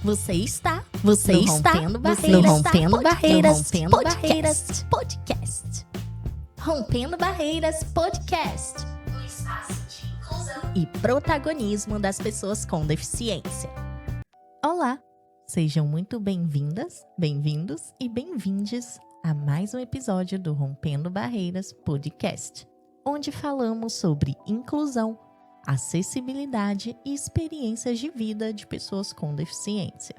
Você está no Rompendo Barreiras Podcast. Rompendo Barreiras Podcast. Um espaço de inclusão E protagonismo das pessoas com deficiência. Olá, sejam muito bem-vindas, bem-vindos e bem-vindes a mais um episódio do Rompendo Barreiras Podcast, onde falamos sobre inclusão, acessibilidade e experiências de vida de pessoas com deficiência.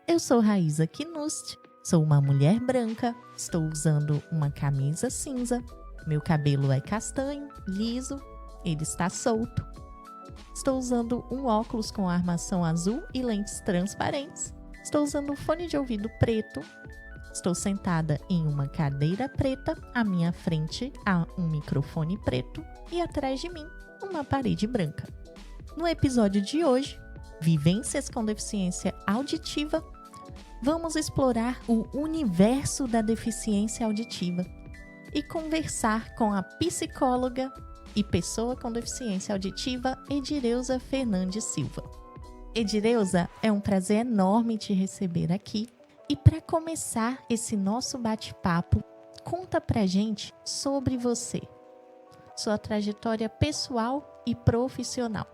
Eu sou Raíza Knust, sou uma mulher branca, estou usando uma camisa cinza, meu cabelo é castanho, liso, ele está solto. Estou usando um óculos com armação azul e lentes transparentes. Estou usando um fone de ouvido preto. Estou sentada em uma cadeira preta, à minha frente há um microfone preto e atrás de mim uma parede branca. No episódio de hoje, Vivências com Deficiência Auditiva, vamos explorar o universo da deficiência auditiva e conversar com a psicóloga e pessoa com deficiência auditiva Edireuza Fernandes Silva. Edireuza, é um prazer enorme te receber aqui. E para começar esse nosso bate-papo, conta pra gente sobre você, sua trajetória pessoal e profissional.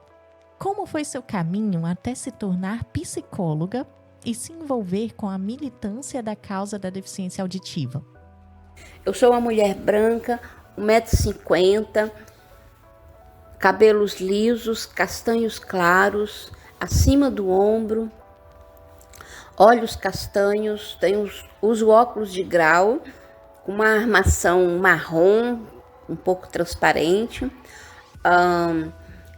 Como foi seu caminho até se tornar psicóloga e se envolver com a militância da causa da deficiência auditiva? Eu sou uma mulher branca, 1,50 m, cabelos lisos, castanhos claros, acima do ombro, olhos castanhos, uso óculos de grau, com uma armação marrom, um pouco transparente.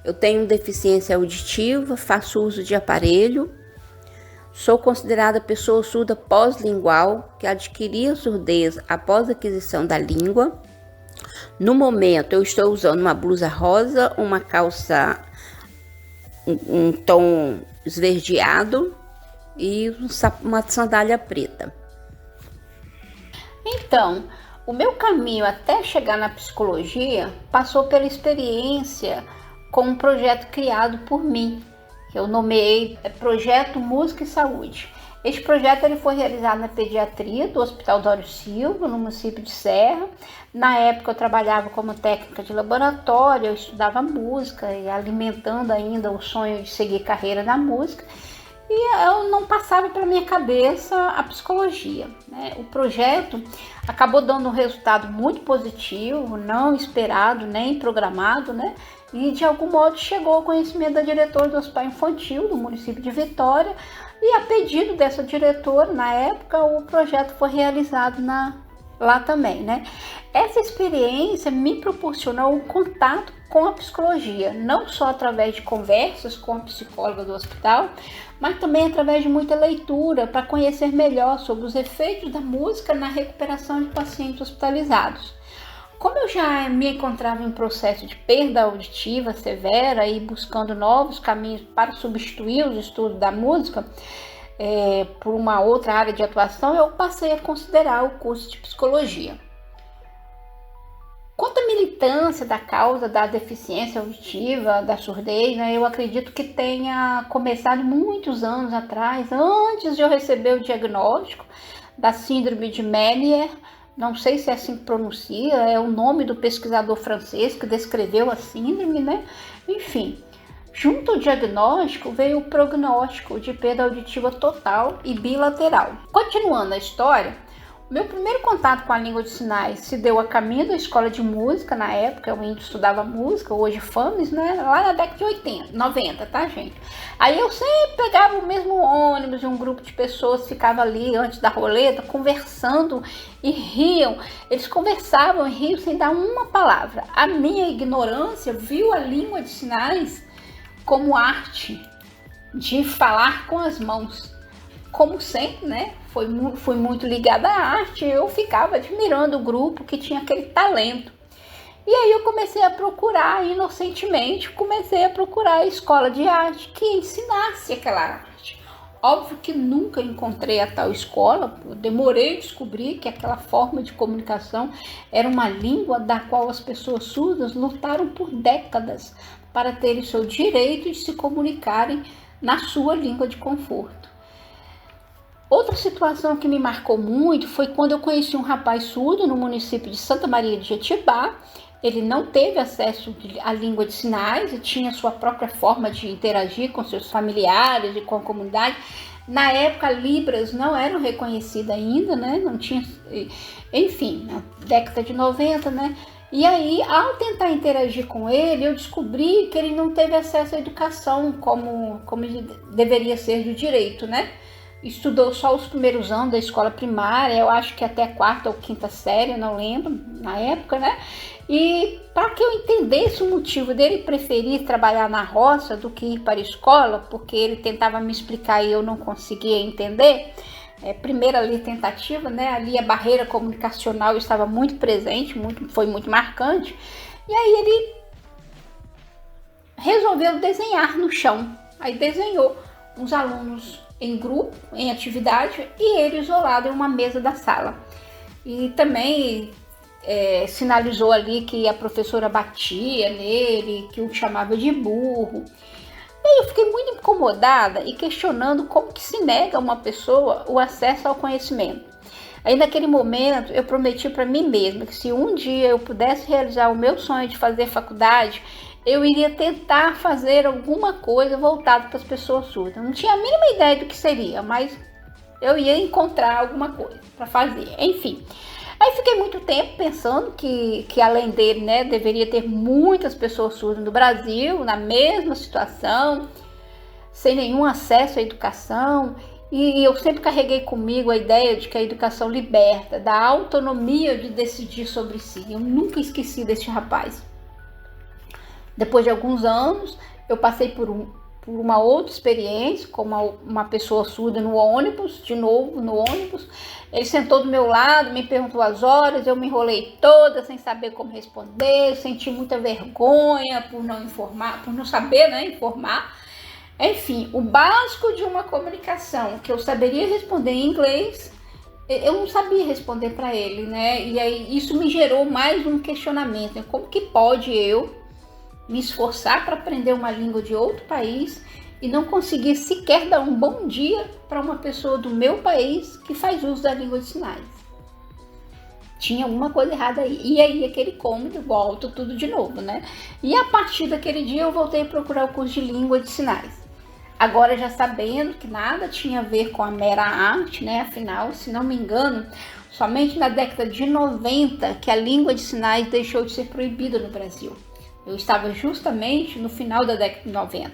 Eu tenho deficiência auditiva, faço uso de aparelho. Sou considerada pessoa surda pós-lingual, que adquiri a surdez após a aquisição da língua. No momento, eu estou usando uma blusa rosa, uma calça um tom esverdeado e uma sandália preta. Então, o meu caminho até chegar na psicologia passou pela experiência com um projeto criado por mim, que eu nomeei Projeto Música e Saúde. Este projeto ele foi realizado na pediatria do Hospital Dório Silva, no município de Serra. Na época eu trabalhava como técnica de laboratório, eu estudava música e alimentando ainda o sonho de seguir carreira na música. E eu não passava pela minha cabeça a psicologia, né? O projeto acabou dando um resultado muito positivo, não esperado nem programado, né? E de algum modo chegou ao conhecimento da diretora do Hospital Infantil do município de Vitória. E a pedido dessa diretora, na época, o projeto foi realizado lá também, né? Essa experiência me proporcionou um contato com a psicologia, não só através de conversas com a psicóloga do hospital, mas também através de muita leitura para conhecer melhor sobre os efeitos da música na recuperação de pacientes hospitalizados. Como eu já me encontrava em processo de perda auditiva severa e buscando novos caminhos para substituir os estudos da música por uma outra área de atuação, eu passei a considerar o curso de psicologia. Quanto à militância da causa da deficiência auditiva, da surdez, né, eu acredito que tenha começado muitos anos atrás, antes de eu receber o diagnóstico da síndrome de Meniere. Não sei se é assim que pronuncia, é o nome do pesquisador francês que descreveu a síndrome, né? Enfim, junto ao diagnóstico veio o prognóstico de perda auditiva total e bilateral. Continuando a história, meu primeiro contato com a língua de sinais se deu a caminho da escola de música. Na época eu ainda estudava música, hoje FAMES, né? Lá na década de 80, 90, tá, gente? Aí eu sempre pegava o mesmo ônibus e um grupo de pessoas ficava ali antes da roleta conversando e riam. Eles conversavam e riam sem dar uma palavra. A minha ignorância viu a língua de sinais como arte de falar com as mãos. Como sempre, né? Fui muito ligada à arte, eu ficava admirando o grupo que tinha aquele talento. E aí eu comecei a procurar, inocentemente, a escola de arte que ensinasse aquela arte. Óbvio que nunca encontrei a tal escola, eu demorei a descobrir que aquela forma de comunicação era uma língua da qual as pessoas surdas lutaram por décadas para terem seu direito de se comunicarem na sua língua de conforto. Outra situação que me marcou muito foi quando eu conheci um rapaz surdo no município de Santa Maria de Jetibá. Ele não teve acesso à língua de sinais e tinha sua própria forma de interagir com seus familiares e com a comunidade. Na época, Libras não eram reconhecidas ainda, né? Não tinha, enfim, na década de 90, né? E aí, ao tentar interagir com ele, eu descobri que ele não teve acesso à educação como deveria ser de direito, né? Estudou só os primeiros anos da escola primária, eu acho que até a 4ª ou 5ª série, eu não lembro, na época, né? E para que eu entendesse o motivo dele preferir trabalhar na roça do que ir para a escola, porque ele tentava me explicar e eu não conseguia entender, primeira ali tentativa, né? Ali a barreira comunicacional estava muito presente, foi muito marcante, e aí ele resolveu desenhar no chão. Aí desenhou uns alunos em grupo, em atividade, e ele isolado em uma mesa da sala. E também sinalizou ali que a professora batia nele, que o chamava de burro. E aí eu fiquei muito incomodada e questionando como que se nega a uma pessoa o acesso ao conhecimento. Aí naquele momento eu prometi para mim mesma que se um dia eu pudesse realizar o meu sonho de fazer faculdade, eu iria tentar fazer alguma coisa voltada para as pessoas surdas. Eu não tinha a mínima ideia do que seria, mas eu ia encontrar alguma coisa para fazer. Enfim, aí fiquei muito tempo pensando que além dele, né, deveria ter muitas pessoas surdas no Brasil, na mesma situação, sem nenhum acesso à educação. E eu sempre carreguei comigo a ideia de que a educação liberta, dá autonomia de decidir sobre si. Eu nunca esqueci desse rapaz. Depois de alguns anos, eu passei por uma outra experiência com uma pessoa surda no ônibus, de novo no ônibus. Ele sentou do meu lado, me perguntou as horas, eu me enrolei toda sem saber como responder, senti muita vergonha por não informar, por não saber, né, informar. Enfim, o básico de uma comunicação, que eu saberia responder em inglês, eu não sabia responder para ele, né? E aí isso me gerou mais um questionamento, né? Como que pode eu me esforçar para aprender uma língua de outro país e não conseguir sequer dar um bom dia para uma pessoa do meu país que faz uso da língua de sinais? Tinha alguma coisa errada aí. E aí aquele cômodo volta tudo de novo, né? E a partir daquele dia eu voltei a procurar o curso de língua de sinais. Agora já sabendo que nada tinha a ver com a mera arte, né? Afinal, se não me engano, somente na década de 90 que a língua de sinais deixou de ser proibida no Brasil. Eu estava justamente no final da década de 90.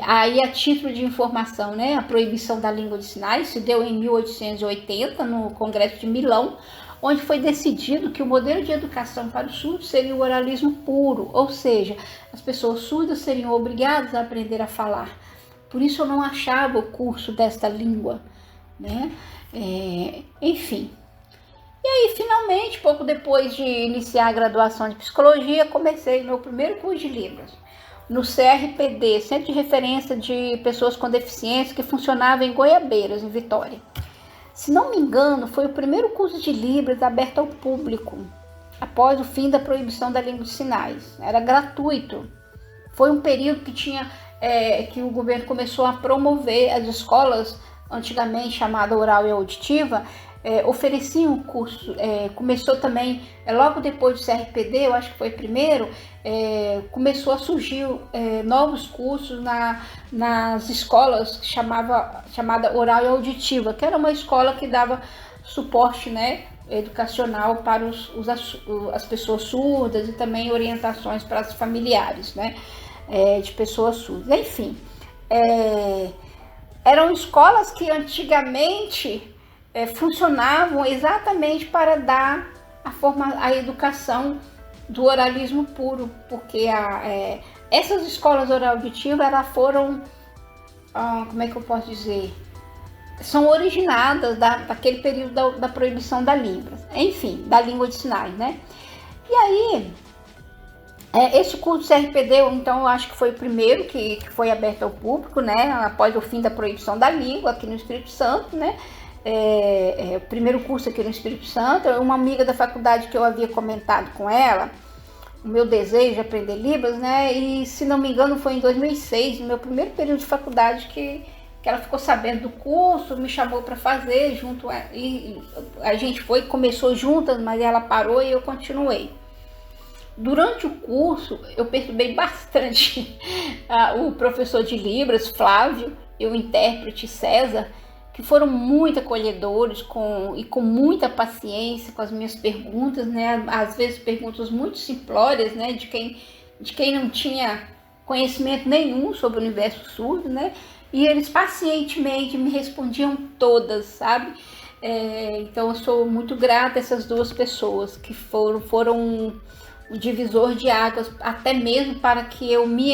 Aí, a título de informação, né, a proibição da língua de sinais se deu em 1880, no Congresso de Milão, onde foi decidido que o modelo de educação para os surdos seria o oralismo puro, ou seja, as pessoas surdas seriam obrigadas a aprender a falar. Por isso eu não achava o curso desta língua, né? Enfim. E aí, finalmente, pouco depois de iniciar a graduação de psicologia, comecei meu primeiro curso de Libras, no CRPD, Centro de Referência de Pessoas com Deficiência, que funcionava em Goiabeiras, em Vitória. Se não me engano, foi o primeiro curso de Libras aberto ao público, após o fim da proibição da língua de sinais. Era gratuito. Foi um período que o governo começou a promover as escolas, antigamente chamada oral e auditiva, ofereciam um curso. Começou também, logo depois do CRPD, eu acho que foi primeiro, começou a surgir novos cursos nas escolas chamada oral e auditiva, que era uma escola que dava suporte, né, educacional para as pessoas surdas e também orientações para os familiares, né, de pessoas surdas. Enfim, eram escolas que antigamente funcionavam exatamente para dar a educação do oralismo puro, porque essas escolas oral auditivas, elas foram, como é que eu posso dizer, são originadas daquele período da proibição da língua, enfim, da língua de sinais, né? E aí, esse curso CRPD, então, eu acho que foi o primeiro que foi aberto ao público, né? Após o fim da proibição da língua aqui no Espírito Santo, né? O primeiro curso aqui no Espírito Santo. Uma amiga da faculdade que eu havia comentado com ela o meu desejo de aprender Libras, né? E se não me engano foi em 2006, no meu primeiro período de faculdade, que que ela ficou sabendo do curso, me chamou para fazer junto, e a gente começou juntas, mas ela parou e eu continuei. Durante o curso, eu perturbei bastante o professor de Libras, Flávio, e o intérprete César, que foram muito acolhedores e com muita paciência com as minhas perguntas, né? Às vezes perguntas muito simplórias, né? De quem não tinha conhecimento nenhum sobre o universo surdo, né? E eles pacientemente me respondiam todas, sabe? Então eu sou muito grata a essas duas pessoas que foram um divisor de águas, até mesmo para que eu me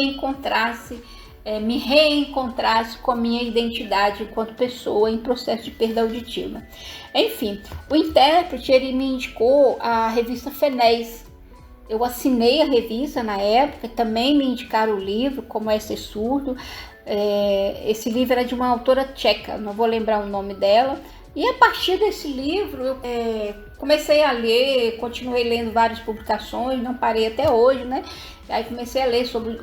reencontrasse com a minha identidade enquanto pessoa em processo de perda auditiva. Enfim, o intérprete, ele me indicou a revista Fenés. Eu assinei a revista na época, também me indicaram o livro, Como é Ser Surdo. Esse livro era de uma autora tcheca, não vou lembrar o nome dela. E a partir desse livro, eu comecei a ler, continuei lendo várias publicações, não parei até hoje, né? Aí comecei a ler sobre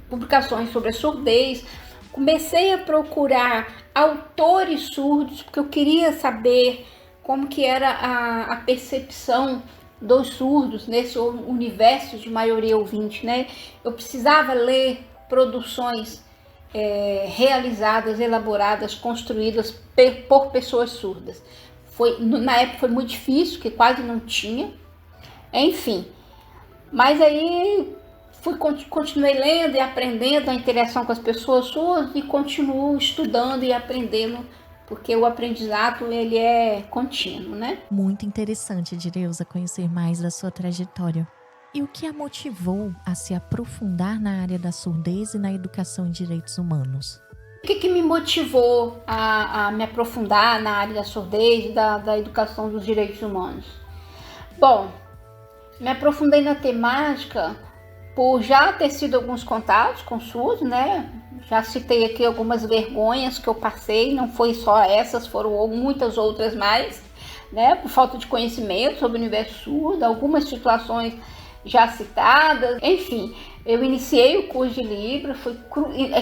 publicações sobre a surdez, comecei a procurar autores surdos, porque eu queria saber como que era a percepção dos surdos nesse universo de maioria ouvinte, né? Eu precisava ler produções realizadas, elaboradas, construídas por pessoas surdas. Na época foi muito difícil, porque quase não tinha. Enfim, mas aí continuei lendo e aprendendo a interação com as pessoas surdas e continuo estudando e aprendendo, porque o aprendizado ele é contínuo, né? Muito interessante, Direuza, conhecer mais da sua trajetória. E o que a motivou a se aprofundar na área da surdez e na educação em direitos humanos? O que me motivou a me aprofundar na área da surdez e da educação dos direitos humanos? Bom, me aprofundei na temática por já ter sido alguns contatos com surdos, né? Já citei aqui algumas vergonhas que eu passei, não foi só essas, foram muitas outras mais, né? Por falta de conhecimento sobre o universo surdo, algumas situações já citadas. Enfim, eu iniciei o curso de Libras,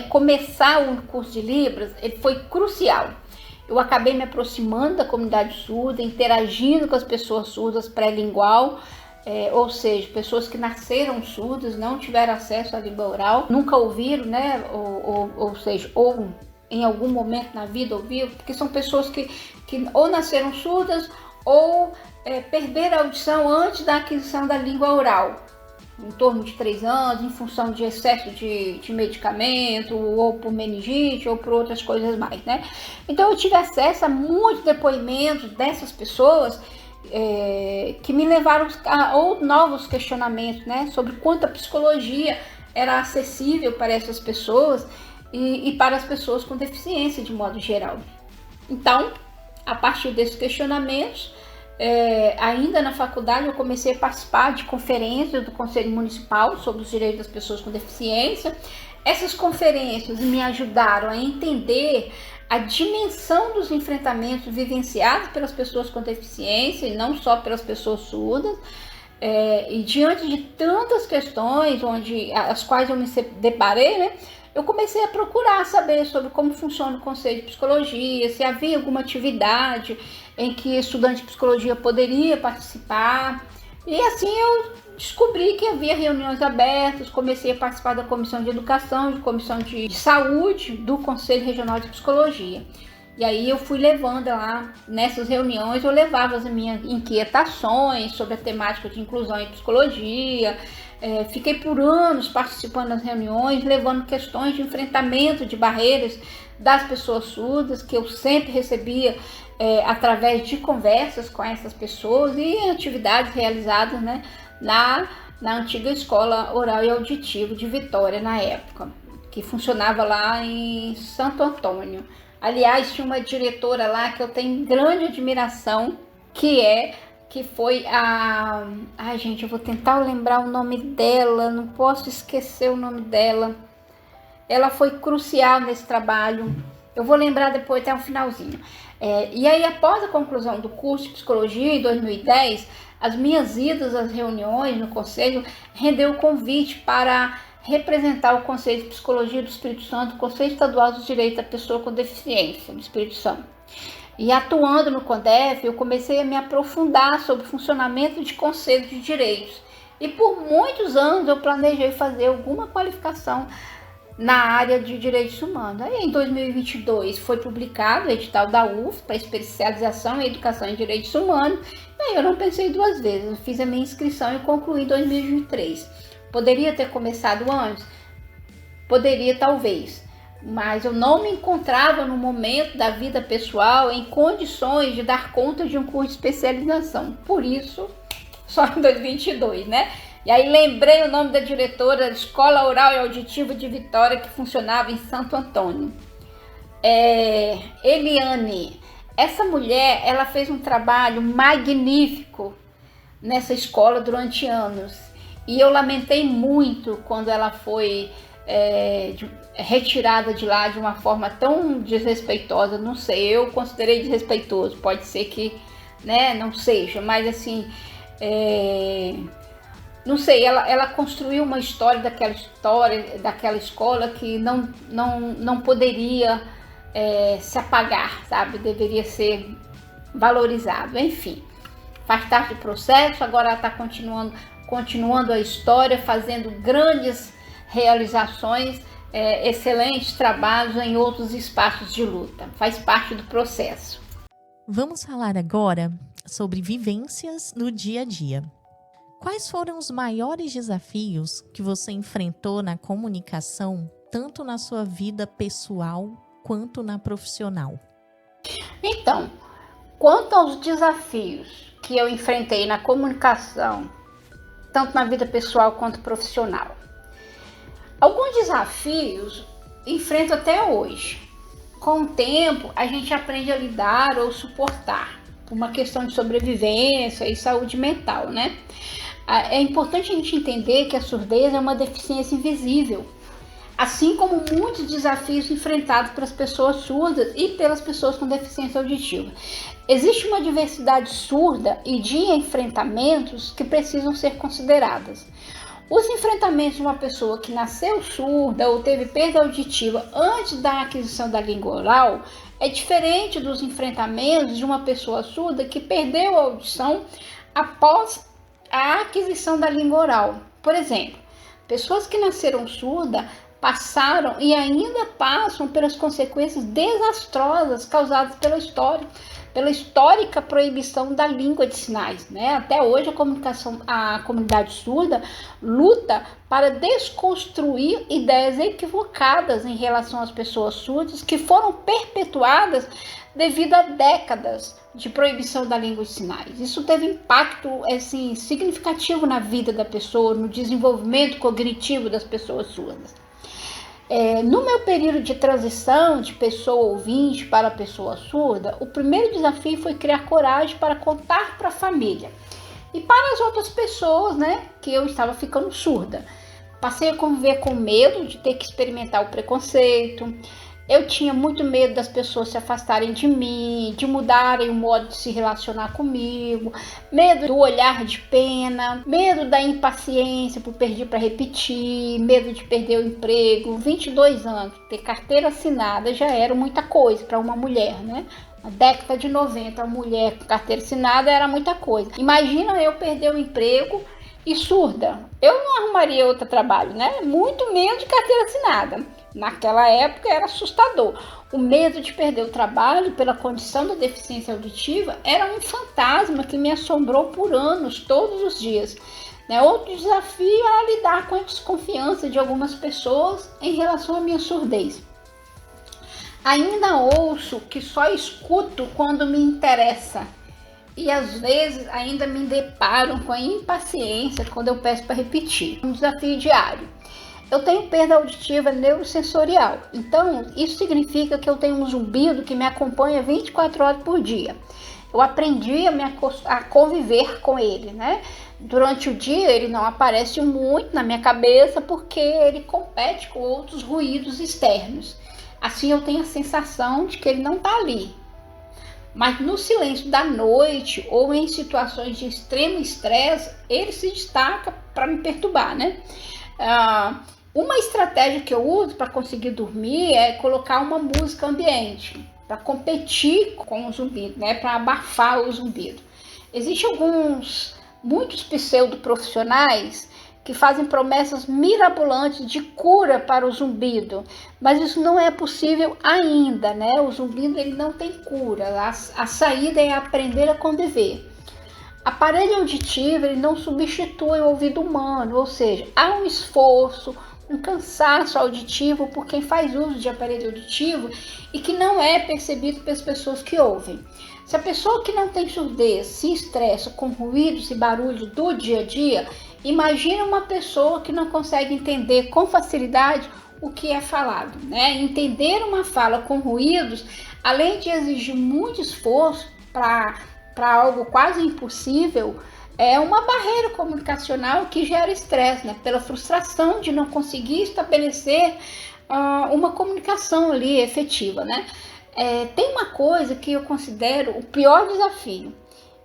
começar o curso de Libras, ele foi crucial. Eu acabei me aproximando da comunidade surda, interagindo com as pessoas surdas pré-lingual, ou seja, pessoas que nasceram surdas, não tiveram acesso à língua oral, nunca ouviram, né? Ou seja, ou em algum momento na vida ouviram, porque são pessoas que ou nasceram surdas ou perderam a audição antes da aquisição da língua oral, em torno de 3 anos, em função de excesso de medicamento, ou por meningite, ou por outras coisas mais, né? Então eu tive acesso a muitos depoimentos dessas pessoas que me levaram a novos questionamentos, né? Sobre quanto a psicologia era acessível para essas pessoas e para as pessoas com deficiência de modo geral. Então, a partir desses questionamentos, ainda na faculdade eu comecei a participar de conferências do Conselho Municipal sobre os direitos das pessoas com deficiência. Essas conferências me ajudaram a entender a dimensão dos enfrentamentos vivenciados pelas pessoas com deficiência e não só pelas pessoas surdas. E diante de tantas questões as quais eu me deparei, né, eu comecei a procurar saber sobre como funciona o Conselho de Psicologia, se havia alguma atividade em que estudante de psicologia poderia participar. E assim eu descobri que havia reuniões abertas, comecei a participar da Comissão de Educação, de Comissão de Saúde do Conselho Regional de Psicologia. E aí eu fui levando lá, nessas reuniões, eu levava as minhas inquietações sobre a temática de inclusão em psicologia. Fiquei por anos participando das reuniões, levando questões de enfrentamento de barreiras das pessoas surdas, que eu sempre recebia através de conversas com essas pessoas e atividades realizadas, né, na antiga Escola Oral e Auditivo de Vitória, na época, que funcionava lá em Santo Antônio. Aliás, tinha uma diretora lá que eu tenho grande admiração, que foi a... Ai, gente, eu vou tentar lembrar o nome dela, não posso esquecer o nome dela. Ela foi crucial nesse trabalho. Eu vou lembrar depois até o finalzinho. E aí, após a conclusão do curso de Psicologia, em 2010, as minhas idas às reuniões no Conselho rendeu o convite para representar o Conselho de Psicologia do Espírito Santo, o Conselho Estadual dos Direitos da Pessoa com Deficiência do Espírito Santo. E atuando no CONDEF, eu comecei a me aprofundar sobre o funcionamento de conselhos de direitos. E por muitos anos eu planejei fazer alguma qualificação na área de direitos humanos. Aí em 2022 foi publicado o edital da UF para especialização em educação em direitos humanos. E aí eu não pensei duas vezes, eu fiz a minha inscrição e concluí em 2023. Poderia ter começado antes? Poderia, talvez. Mas eu não me encontrava no momento da vida pessoal em condições de dar conta de um curso de especialização. Por isso, só em 2022, né? E aí lembrei o nome da diretora da Escola Oral e Auditiva de Vitória, que funcionava em Santo Antônio. Eliane. Essa mulher, ela fez um trabalho magnífico nessa escola durante anos. E eu lamentei muito quando ela foi retirada de lá de uma forma tão desrespeitosa. Não sei, eu considerei desrespeitoso. Pode ser que, né, não seja, mas assim... não sei, ela construiu uma história daquela escola que não poderia se apagar, sabe? Deveria ser valorizado. Enfim, faz parte do processo. Agora ela está continuando a história, fazendo grandes realizações, excelentes trabalhos em outros espaços de luta. Faz parte do processo. Vamos falar agora sobre vivências no dia a dia. Quais foram os maiores desafios que você enfrentou na comunicação, tanto na sua vida pessoal quanto na profissional? Então, quanto aos desafios que eu enfrentei na comunicação, tanto na vida pessoal quanto profissional, alguns desafios enfrento até hoje. Com o tempo, a gente aprende a lidar ou suportar, por uma questão de sobrevivência e saúde mental, né? É importante a gente entender que a surdez é uma deficiência invisível, assim como muitos desafios enfrentados pelas pessoas surdas e pelas pessoas com deficiência auditiva. Existe uma diversidade surda e de enfrentamentos que precisam ser consideradas. Os enfrentamentos de uma pessoa que nasceu surda ou teve perda auditiva antes da aquisição da língua oral é diferente dos enfrentamentos de uma pessoa surda que perdeu a audição após a aquisição da língua oral. Por exemplo, pessoas que nasceram surdas passaram e ainda passam pelas consequências desastrosas causadas pela histórica proibição da língua de sinais, né? Até hoje a comunidade surda luta para desconstruir ideias equivocadas em relação às pessoas surdas que foram perpetuadas devido a décadas de proibição da língua de sinais. Isso teve impacto significativo na vida da pessoa, no desenvolvimento cognitivo das pessoas surdas. No meu período de transição de pessoa ouvinte para pessoa surda, o primeiro desafio foi criar coragem para contar para a família e para as outras pessoas, né, que eu estava ficando surda. Passei a conviver com medo de ter que experimentar o preconceito. Eu tinha muito medo das pessoas se afastarem de mim, de mudarem o modo de se relacionar comigo, medo do olhar de pena, medo da impaciência por pedir para repetir, medo de perder o emprego. 22 anos, ter carteira assinada já era muita coisa para uma mulher, né? Na década de 90, a mulher com carteira assinada era muita coisa. Imagina eu perder o emprego e surda. Eu não arrumaria outro trabalho, né? Muito menos de carteira assinada. Naquela época era assustador. O medo de perder o trabalho pela condição da deficiência auditiva era um fantasma que me assombrou por anos, todos os dias. Outro desafio era lidar com a desconfiança de algumas pessoas em relação à minha surdez. Ainda ouço que só escuto quando me interessa. E às vezes ainda me deparo com a impaciência quando eu peço para repetir. Um desafio diário. Eu tenho perda auditiva neurosensorial, então isso significa que eu tenho um zumbido que me acompanha 24 horas por dia. Eu aprendi a conviver com ele, né? Durante o dia ele não aparece muito na minha cabeça porque ele compete com outros ruídos externos. Assim eu tenho a sensação de que ele não está ali. Mas no silêncio da noite ou em situações de extremo estresse, ele se destaca para me perturbar, né? Uma estratégia que eu uso para conseguir dormir é colocar uma música ambiente, para competir com o zumbido, né? Para abafar o zumbido. Existem muitos pseudoprofissionais que fazem promessas mirabolantes de cura para o zumbido, mas isso não é possível ainda, né? O zumbido ele não tem cura, a saída é aprender a conviver. Aparelho auditivo ele não substitui o ouvido humano, ou seja, há um esforço, um cansaço auditivo por quem faz uso de aparelho auditivo e que não é percebido pelas pessoas que ouvem. Se a pessoa que não tem surdez se estressa com ruídos e barulhos do dia a dia, imagina uma pessoa que não consegue entender com facilidade o que é falado, né? Entender uma fala com ruídos, além de exigir muito esforço para algo quase impossível, é uma barreira comunicacional que gera estresse, né? Pela frustração de não conseguir estabelecer uma comunicação ali efetiva, né? Tem uma coisa que eu considero o pior desafio: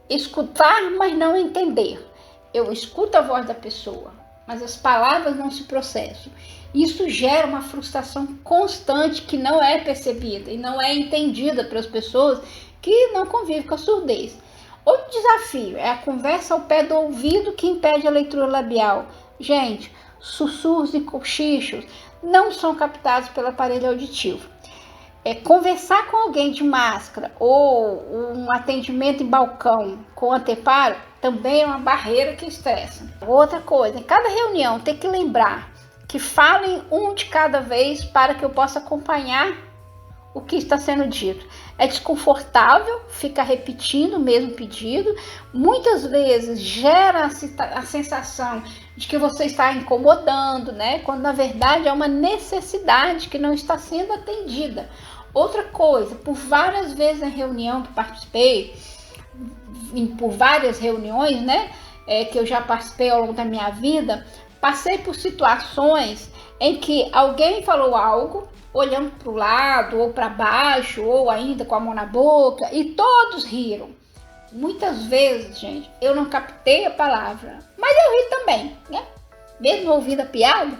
escutar, mas não entender. Eu escuto a voz da pessoa, mas as palavras não se processam. Isso gera uma frustração constante que não é percebida e não é entendida pelas pessoas que não convivem com a surdez. Outro desafio é a conversa ao pé do ouvido que impede a leitura labial. Gente, sussurros e cochichos não são captados pelo aparelho auditivo. Conversar com alguém de máscara ou um atendimento em balcão com anteparo também é uma barreira que estressa. Outra coisa, em cada reunião tem que lembrar que falem um de cada vez para que eu possa acompanhar o que está sendo dito. É desconfortável ficar repetindo o mesmo pedido. Muitas vezes gera a sensação de que você está incomodando, né? Quando na verdade é uma necessidade que não está sendo atendida. Outra coisa, por várias vezes em reunião que participei, por várias reuniões, né? Que eu já participei ao longo da minha vida, passei por situações em que alguém falou algo, olhando para o lado ou para baixo, ou ainda com a mão na boca, e todos riram. Muitas vezes, gente, eu não captei a palavra, mas eu ri também, né? Mesmo ouvindo a piada,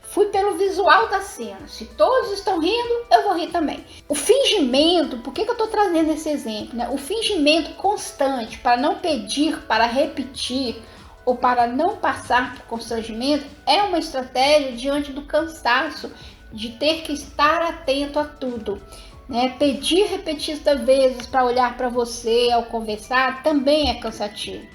fui pelo visual da cena. Se todos estão rindo, eu vou rir também. O fingimento, por que eu estou trazendo esse exemplo, né? O fingimento constante para não pedir, para repetir, ou para não passar por constrangimento, é uma estratégia diante do cansaço de ter que estar atento a tudo, né? Pedir repetidas vezes para olhar para você ao conversar também é cansativo.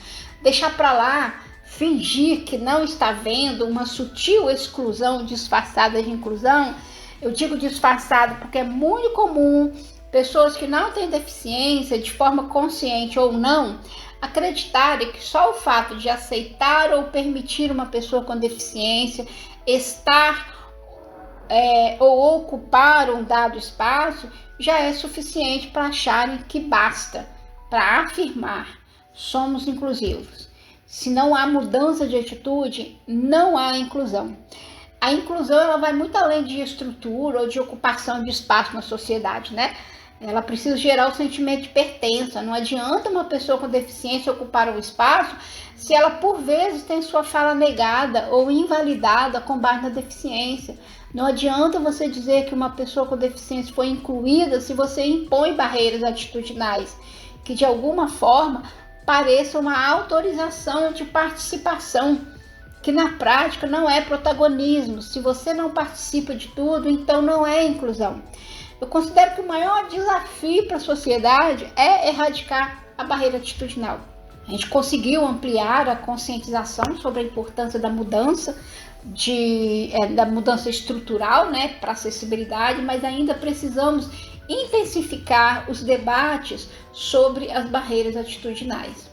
Deixar para lá, fingir que não está vendo, uma sutil exclusão disfarçada de inclusão. Eu digo disfarçado porque é muito comum pessoas que não têm deficiência, de forma consciente ou não, acreditarem que só o fato de aceitar ou permitir uma pessoa com deficiência estar ou ocupar um dado espaço já é suficiente para acharem que basta para afirmar somos inclusivos. Se não há mudança de atitude, não há inclusão. A inclusão ela vai muito além de estrutura ou de ocupação de espaço na sociedade, né? Ela precisa gerar o sentimento de pertença. Não adianta uma pessoa com deficiência ocupar um espaço se ela, por vezes, tem sua fala negada ou invalidada com base na deficiência. Não adianta você dizer que uma pessoa com deficiência foi incluída se você impõe barreiras atitudinais que, de alguma forma, pareçam uma autorização de participação, que na prática não é protagonismo. Se você não participa de tudo, então não é inclusão. Eu considero que o maior desafio para a sociedade é erradicar a barreira atitudinal. A gente conseguiu ampliar a conscientização sobre a importância da mudança, da mudança estrutural, né, para acessibilidade, mas ainda precisamos intensificar os debates sobre as barreiras atitudinais.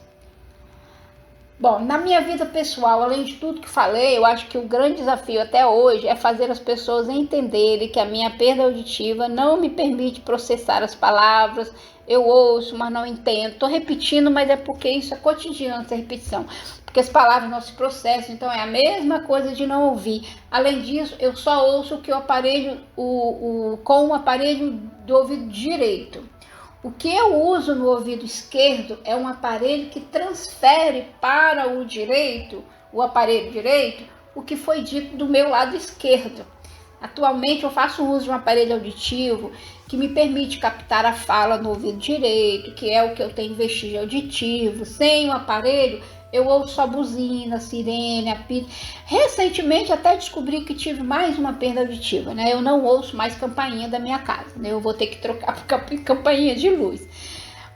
Bom, na minha vida pessoal, além de tudo que falei, eu acho que o grande desafio até hoje é fazer as pessoas entenderem que a minha perda auditiva não me permite processar as palavras. Eu ouço, mas não entendo. Estou repetindo, mas é porque isso é cotidiano, essa repetição. Porque as palavras não se processam, então é a mesma coisa de não ouvir. Além disso, eu só ouço que o aparelho, com o aparelho do ouvido direito. O que eu uso no ouvido esquerdo é um aparelho que transfere para o aparelho direito, o que foi dito do meu lado esquerdo. Atualmente eu faço uso de um aparelho auditivo que me permite captar a fala no ouvido direito, que é o que eu tenho vestígio auditivo. Sem o aparelho, eu ouço só buzina, sirene, apito. Recentemente até descobri que tive mais uma perda auditiva, né? Eu não ouço mais campainha da minha casa, né? Eu vou ter que trocar por campainha de luz.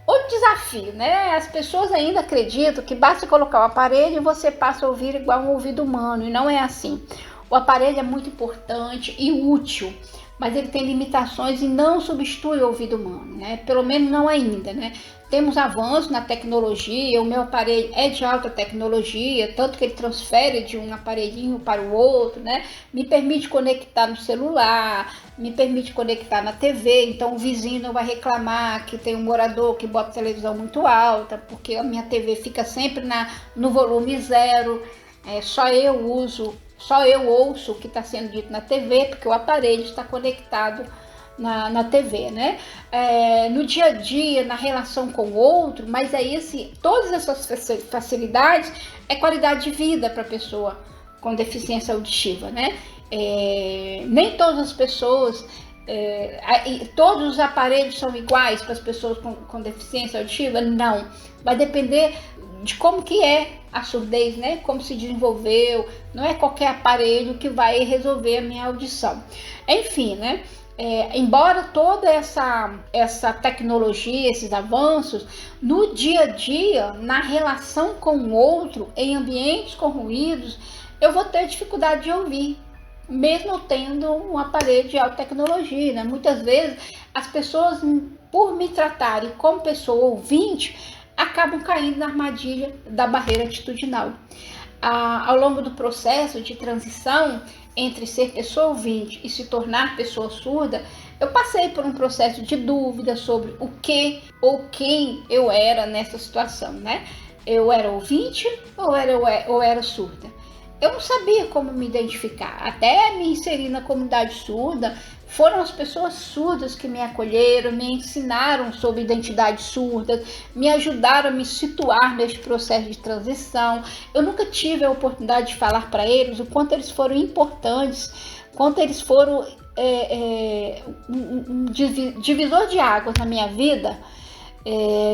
Outro desafio, né? As pessoas ainda acreditam que basta colocar o aparelho e você passa a ouvir igual um ouvido humano, e não é assim. O aparelho é muito importante e útil, mas ele tem limitações e não substitui o ouvido humano, né? Pelo menos não ainda, né? Temos avanços na tecnologia, o meu aparelho é de alta tecnologia, tanto que ele transfere de um aparelhinho para o outro, né? Me permite conectar no celular, me permite conectar na TV, então o vizinho não vai reclamar que tem um morador que bota a televisão muito alta, porque a minha TV fica sempre no volume zero, só eu ouço o que está sendo dito na TV, porque o aparelho está conectado na TV, né? No dia a dia, na relação com o outro, mas todas essas facilidades é qualidade de vida para a pessoa com deficiência auditiva, né? Nem todas as pessoas, todos os aparelhos são iguais para as pessoas com deficiência auditiva? Não. Vai depender de como que é a surdez, né? Como se desenvolveu. Não é qualquer aparelho que vai resolver a minha audição. Enfim, né? Embora toda essa tecnologia, esses avanços, no dia a dia, na relação com o outro, em ambientes com ruídos, eu vou ter dificuldade de ouvir, mesmo tendo um aparelho de alta tecnologia, né? Muitas vezes as pessoas, por me tratarem como pessoa ouvinte, acabam caindo na armadilha da barreira atitudinal. Ao longo do processo de transição entre ser pessoa ouvinte e se tornar pessoa surda, eu passei por um processo de dúvida sobre o que ou quem eu era nessa situação, né? Eu era ouvinte ou era surda? Eu não sabia como me identificar. Até me inserir na comunidade surda, foram as pessoas surdas que me acolheram, me ensinaram sobre identidade surda, me ajudaram a me situar neste processo de transição. Eu nunca tive a oportunidade de falar para eles o quanto eles foram importantes, quanto eles foram um divisor de águas na minha vida,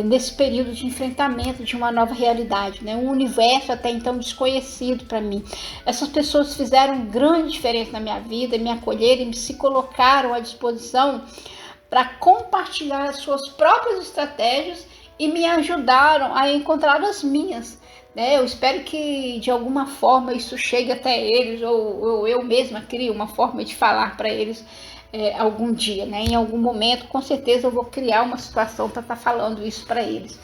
nesse período de enfrentamento de uma nova realidade, né? Um universo até então desconhecido para mim. Essas pessoas fizeram grande diferença na minha vida, me acolheram e se colocaram à disposição para compartilhar as suas próprias estratégias e me ajudaram a encontrar as minhas, né? Eu espero que de alguma forma isso chegue até eles, ou eu mesma crie uma forma de falar para eles algum dia, né? Em algum momento, com certeza eu vou criar uma situação para estar falando isso para eles.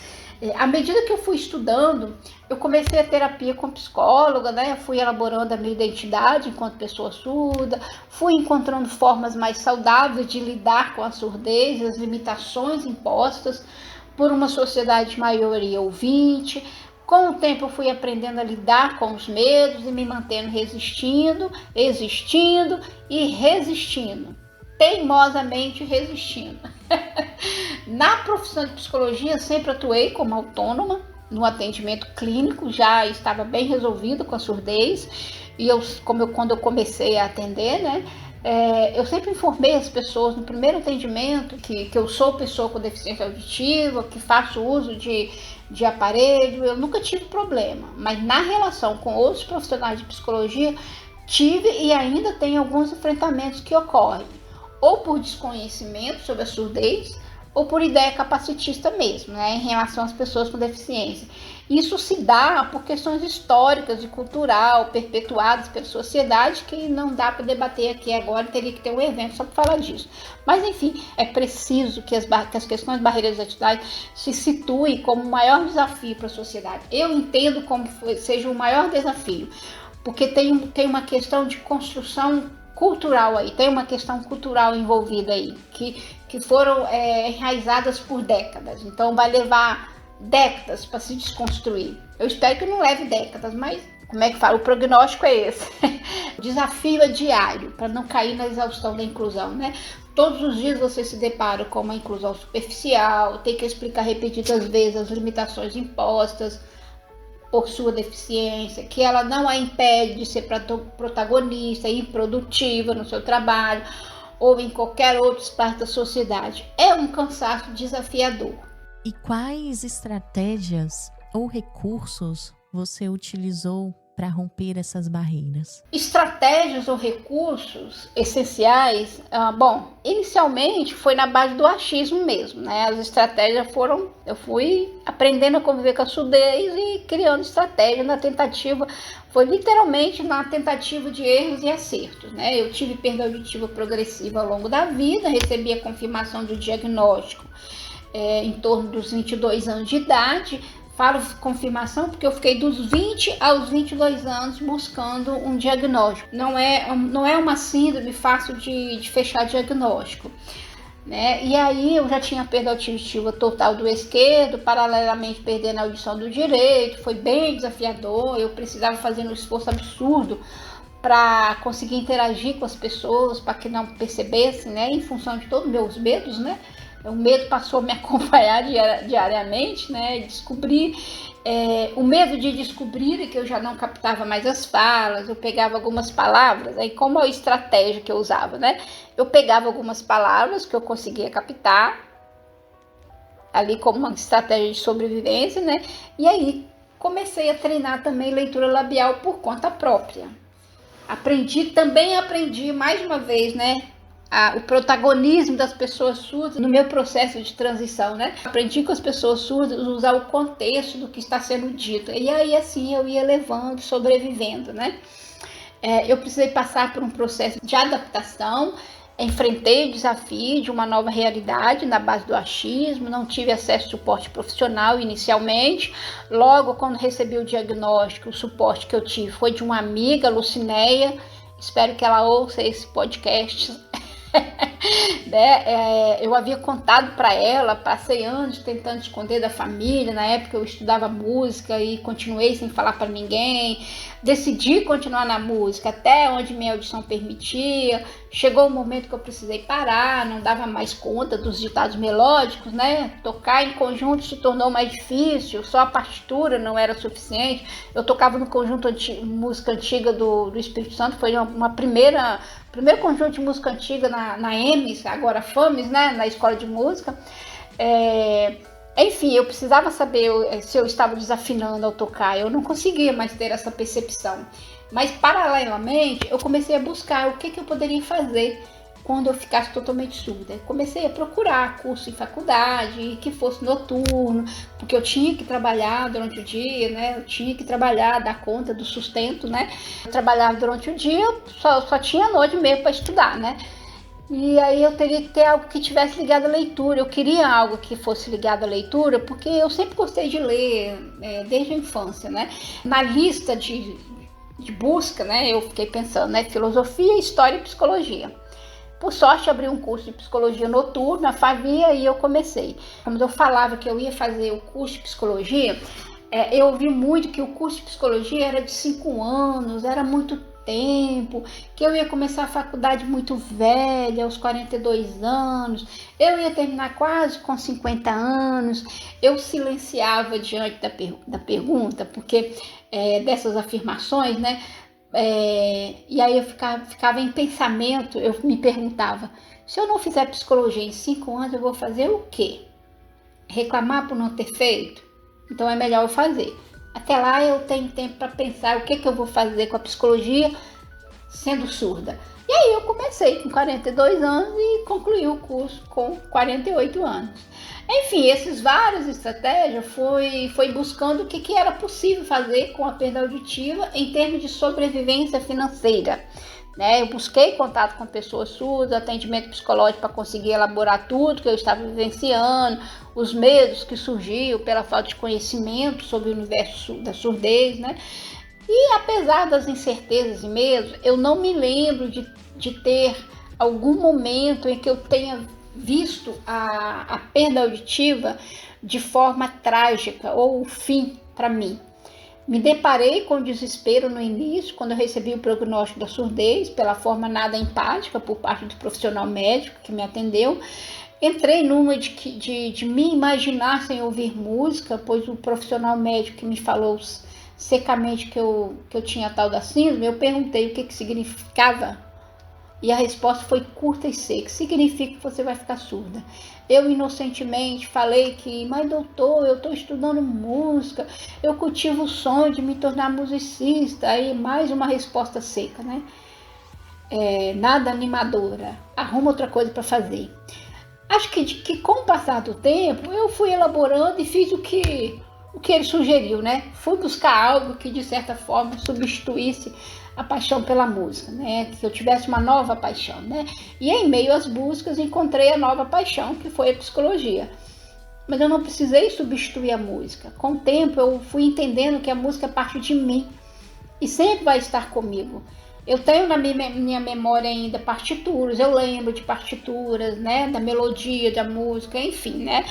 À medida que eu fui estudando, eu comecei a terapia com psicóloga, né? Eu fui elaborando a minha identidade enquanto pessoa surda, fui encontrando formas mais saudáveis de lidar com a surdez, as limitações impostas por uma sociedade de maioria ouvinte. Com o tempo eu fui aprendendo a lidar com os medos e me mantendo existindo e resistindo. Teimosamente resistindo. Na profissão de psicologia, sempre atuei como autônoma, no atendimento clínico, já estava bem resolvido com a surdez, e quando eu comecei a atender, né, eu sempre informei as pessoas no primeiro atendimento que eu sou pessoa com deficiência auditiva, que faço uso de aparelho, eu nunca tive problema, mas na relação com outros profissionais de psicologia, tive e ainda tenho alguns enfrentamentos que ocorrem, ou por desconhecimento sobre a surdez, ou por ideia capacitista mesmo, né, em relação às pessoas com deficiência. Isso se dá por questões históricas e cultural, perpetuadas pela sociedade, que não dá para debater aqui agora, teria que ter um evento só para falar disso. Mas, enfim, é preciso que as questões de barreiras atitudinais se situem como o maior desafio para a sociedade. Eu entendo como seja o maior desafio, porque tem uma questão de construção cultural aí, tem uma questão cultural envolvida aí, que foram enraizadas por décadas, então vai levar décadas para se desconstruir. Eu espero que não leve décadas, mas como é que fala? O prognóstico é esse. O desafio é diário, para não cair na exaustão da inclusão, né? Todos os dias você se depara com uma inclusão superficial, tem que explicar repetidas vezes as limitações impostas, por sua deficiência, que ela não a impede de ser protagonista e produtiva no seu trabalho ou em qualquer outra parte da sociedade. É um cansaço desafiador. E quais estratégias ou recursos você utilizou para romper essas barreiras? Estratégias ou recursos essenciais, inicialmente foi na base do achismo mesmo, né? As estratégias foram, eu fui aprendendo a conviver com a surdez e criando estratégia na tentativa, foi literalmente na tentativa de erros e acertos, né? Eu tive perda auditiva progressiva ao longo da vida, recebi a confirmação do diagnóstico em torno dos 22 anos de idade. Falo confirmação porque eu fiquei dos 20 aos 22 anos buscando um diagnóstico. Não é uma síndrome fácil de fechar diagnóstico, né? E aí eu já tinha perda auditiva total do esquerdo, paralelamente perdendo a audição do direito. Foi bem desafiador, eu precisava fazer um esforço absurdo para conseguir interagir com as pessoas, para que não percebessem, né? Em função de todos os meus medos, né? O medo passou a me acompanhar diariamente, né? Descobrir, o medo de descobrir que eu já não captava mais as falas, eu pegava algumas palavras, aí como a estratégia que eu usava, né? Eu pegava algumas palavras que eu conseguia captar, ali como uma estratégia de sobrevivência, né? E aí comecei a treinar também leitura labial por conta própria. Aprendi mais uma vez, né? O protagonismo das pessoas surdas no meu processo de transição, né? Aprendi com as pessoas surdas usar o contexto do que está sendo dito. E aí, assim, eu ia levando, sobrevivendo, né? Eu precisei passar por um processo de adaptação, enfrentei o desafio de uma nova realidade na base do achismo, não tive acesso a suporte profissional inicialmente. Logo, quando recebi o diagnóstico, o suporte que eu tive foi de uma amiga, Lucinéia. Espero que ela ouça esse podcast. Né? Eu havia contado para ela, passei anos tentando esconder da família. Na época eu estudava música e continuei sem falar para ninguém. Decidi continuar na música até onde minha audição permitia. Chegou o momento que eu precisei parar, não dava mais conta dos ditados melódicos, né? Tocar em conjunto se tornou mais difícil, só a partitura não era suficiente. Eu tocava no conjunto música antiga do Espírito Santo, foi primeiro conjunto de música antiga na EMES, agora FAMES, né? Na escola de música. Enfim, eu precisava saber se eu estava desafinando ao tocar, eu não conseguia mais ter essa percepção. Mas, paralelamente, eu comecei a buscar o que eu poderia fazer quando eu ficasse totalmente surda. Comecei a procurar curso em faculdade, que fosse noturno, porque eu tinha que trabalhar durante o dia, né? Eu tinha que trabalhar, dar conta do sustento, né? Eu trabalhava durante o dia, só tinha a noite mesmo para estudar, né? E aí eu teria que ter algo que tivesse ligado à leitura. Eu queria algo que fosse ligado à leitura, porque eu sempre gostei de ler, desde a infância, né? Na lista de busca, né, eu fiquei pensando, né, filosofia, história e psicologia. Por sorte, abri um curso de psicologia noturna, Favia, e eu comecei. Quando eu falava que eu ia fazer o curso de psicologia, eu ouvi muito que o curso de psicologia era de 5 anos, era muito tempo, que eu ia começar a faculdade muito velha, aos 42 anos, eu ia terminar quase com 50 anos. Eu silenciava diante da pergunta, porque dessas afirmações, né? E aí eu ficava em pensamento, eu me perguntava, se eu não fizer psicologia em 5 anos, eu vou fazer o quê? Reclamar por não ter feito? Então é melhor eu fazer. Até lá eu tenho tempo para pensar o que eu vou fazer com a psicologia sendo surda. E aí eu comecei com 42 anos e concluí o curso com 48 anos. Enfim, esses várias estratégias foi buscando o que era possível fazer com a perda auditiva em termos de sobrevivência financeira. Eu busquei contato com pessoas surdas, atendimento psicológico para conseguir elaborar tudo que eu estava vivenciando, os medos que surgiam pela falta de conhecimento sobre o universo da surdez, né? E apesar das incertezas e medos, eu não me lembro de ter algum momento em que eu tenha visto a perda auditiva de forma trágica ou o fim para mim. Me deparei com desespero no início, quando eu recebi o prognóstico da surdez, pela forma nada empática por parte do profissional médico que me atendeu. Entrei numa de me imaginar sem ouvir música, pois o profissional médico que me falou secamente que eu tinha a tal da síndrome, eu perguntei o que significava. E a resposta foi curta e seca. Significa que você vai ficar surda. Eu inocentemente falei que, mas doutor, eu estou estudando música, eu cultivo o sonho de me tornar musicista. Aí mais uma resposta seca, né? Nada animadora. Arruma outra coisa para fazer. Acho que com o passar do tempo, eu fui elaborando e fiz o que ele sugeriu, né? Fui buscar algo que, de certa forma, substituísse a paixão pela música, né? Que eu tivesse uma nova paixão, né? E em meio às buscas, encontrei a nova paixão, que foi a psicologia. Mas eu não precisei substituir a música. Com o tempo, eu fui entendendo que a música é parte de mim e sempre vai estar comigo. Eu tenho na minha memória ainda partituras, eu lembro de partituras, né? Da melodia, da música, enfim, né?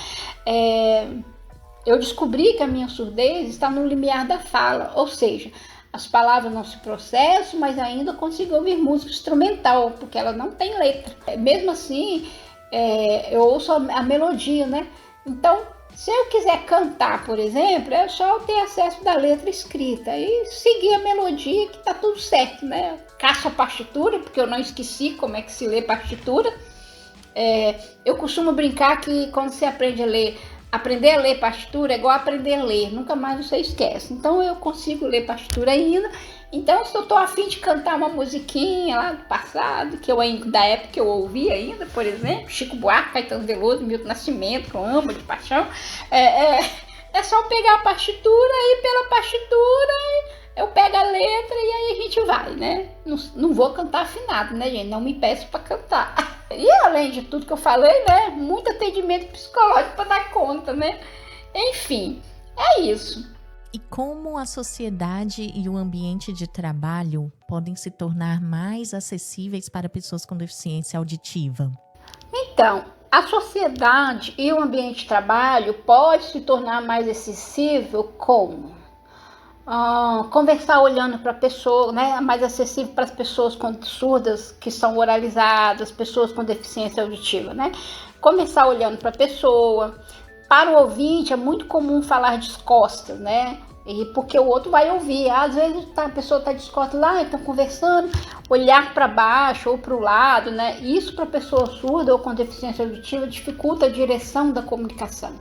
Eu descobri que a minha surdez está no limiar da fala, ou seja, as palavras não se processam, mas ainda consigo ouvir música instrumental, porque ela não tem letra. Mesmo assim, eu ouço a melodia, né? Então, se eu quiser cantar, por exemplo, é só eu ter acesso da letra escrita e seguir a melodia que tá tudo certo, né? Caço a partitura, porque eu não esqueci como é que se lê partitura. Eu costumo brincar que quando você aprende a ler, aprender a ler partitura é igual aprender a ler, nunca mais você esquece. Então eu consigo ler partitura ainda. Então se eu tô a fim de cantar uma musiquinha lá do passado, da época que eu ouvi ainda, por exemplo, Chico Buarque, Caetano Veloso, Milton Nascimento, que eu amo de paixão, é só pegar a partitura e pela partitura eu pego a letra e aí a gente vai, né? Não vou cantar afinado, né, gente? Não me peço para cantar. E além de tudo que eu falei, né? Muito atendimento psicológico para dar conta, né? Enfim, é isso. E como a sociedade e o ambiente de trabalho podem se tornar mais acessíveis para pessoas com deficiência auditiva? Então, a sociedade e o ambiente de trabalho pode se tornar mais acessível como? Conversar olhando para a pessoa, né, mais acessível para as pessoas surdas que são oralizadas, pessoas com deficiência auditiva, né? Começar olhando para a pessoa. Para o ouvinte é muito comum falar de costas, né? E porque o outro vai ouvir. Às vezes a pessoa está de costas lá, estão conversando, olhar para baixo ou para o lado, né? Isso para a pessoa surda ou com deficiência auditiva dificulta a direção da comunicação.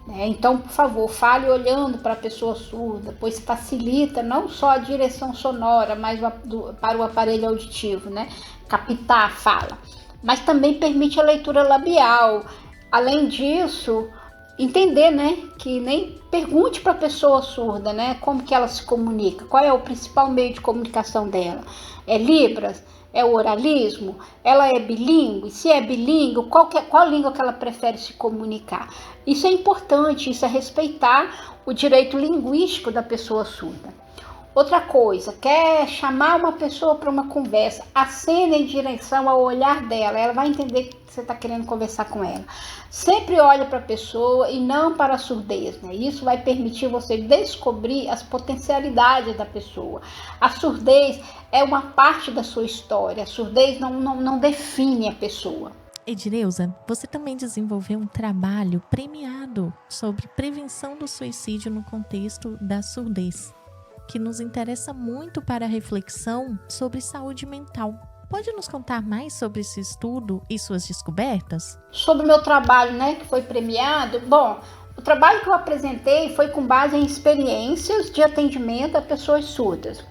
Então, por favor, fale olhando para a pessoa surda, pois facilita não só a direção sonora, mas para o aparelho auditivo, né? Captar a fala, mas também permite a leitura labial. Além disso, entender, né, que nem pergunte para a pessoa surda, né, como que ela se comunica, qual é o principal meio de comunicação dela. É Libras? É o oralismo? Ela é bilíngue? Se é bilíngue, qual língua que ela prefere se comunicar? Isso é importante, isso é respeitar o direito linguístico da pessoa surda. Outra coisa, quer chamar uma pessoa para uma conversa, acene em direção ao olhar dela, ela vai entender que você está querendo conversar com ela. Sempre olhe para a pessoa e não para a surdez, né? Isso vai permitir você descobrir as potencialidades da pessoa. A surdez é uma parte da sua história, a surdez não define a pessoa. Edileuza, você também desenvolveu um trabalho premiado sobre prevenção do suicídio no contexto da surdez, que nos interessa muito para a reflexão sobre saúde mental. Pode nos contar mais sobre esse estudo e suas descobertas? Sobre o meu trabalho, né, que foi premiado, bom, o trabalho que eu apresentei foi com base em experiências de atendimento a pessoas surdas.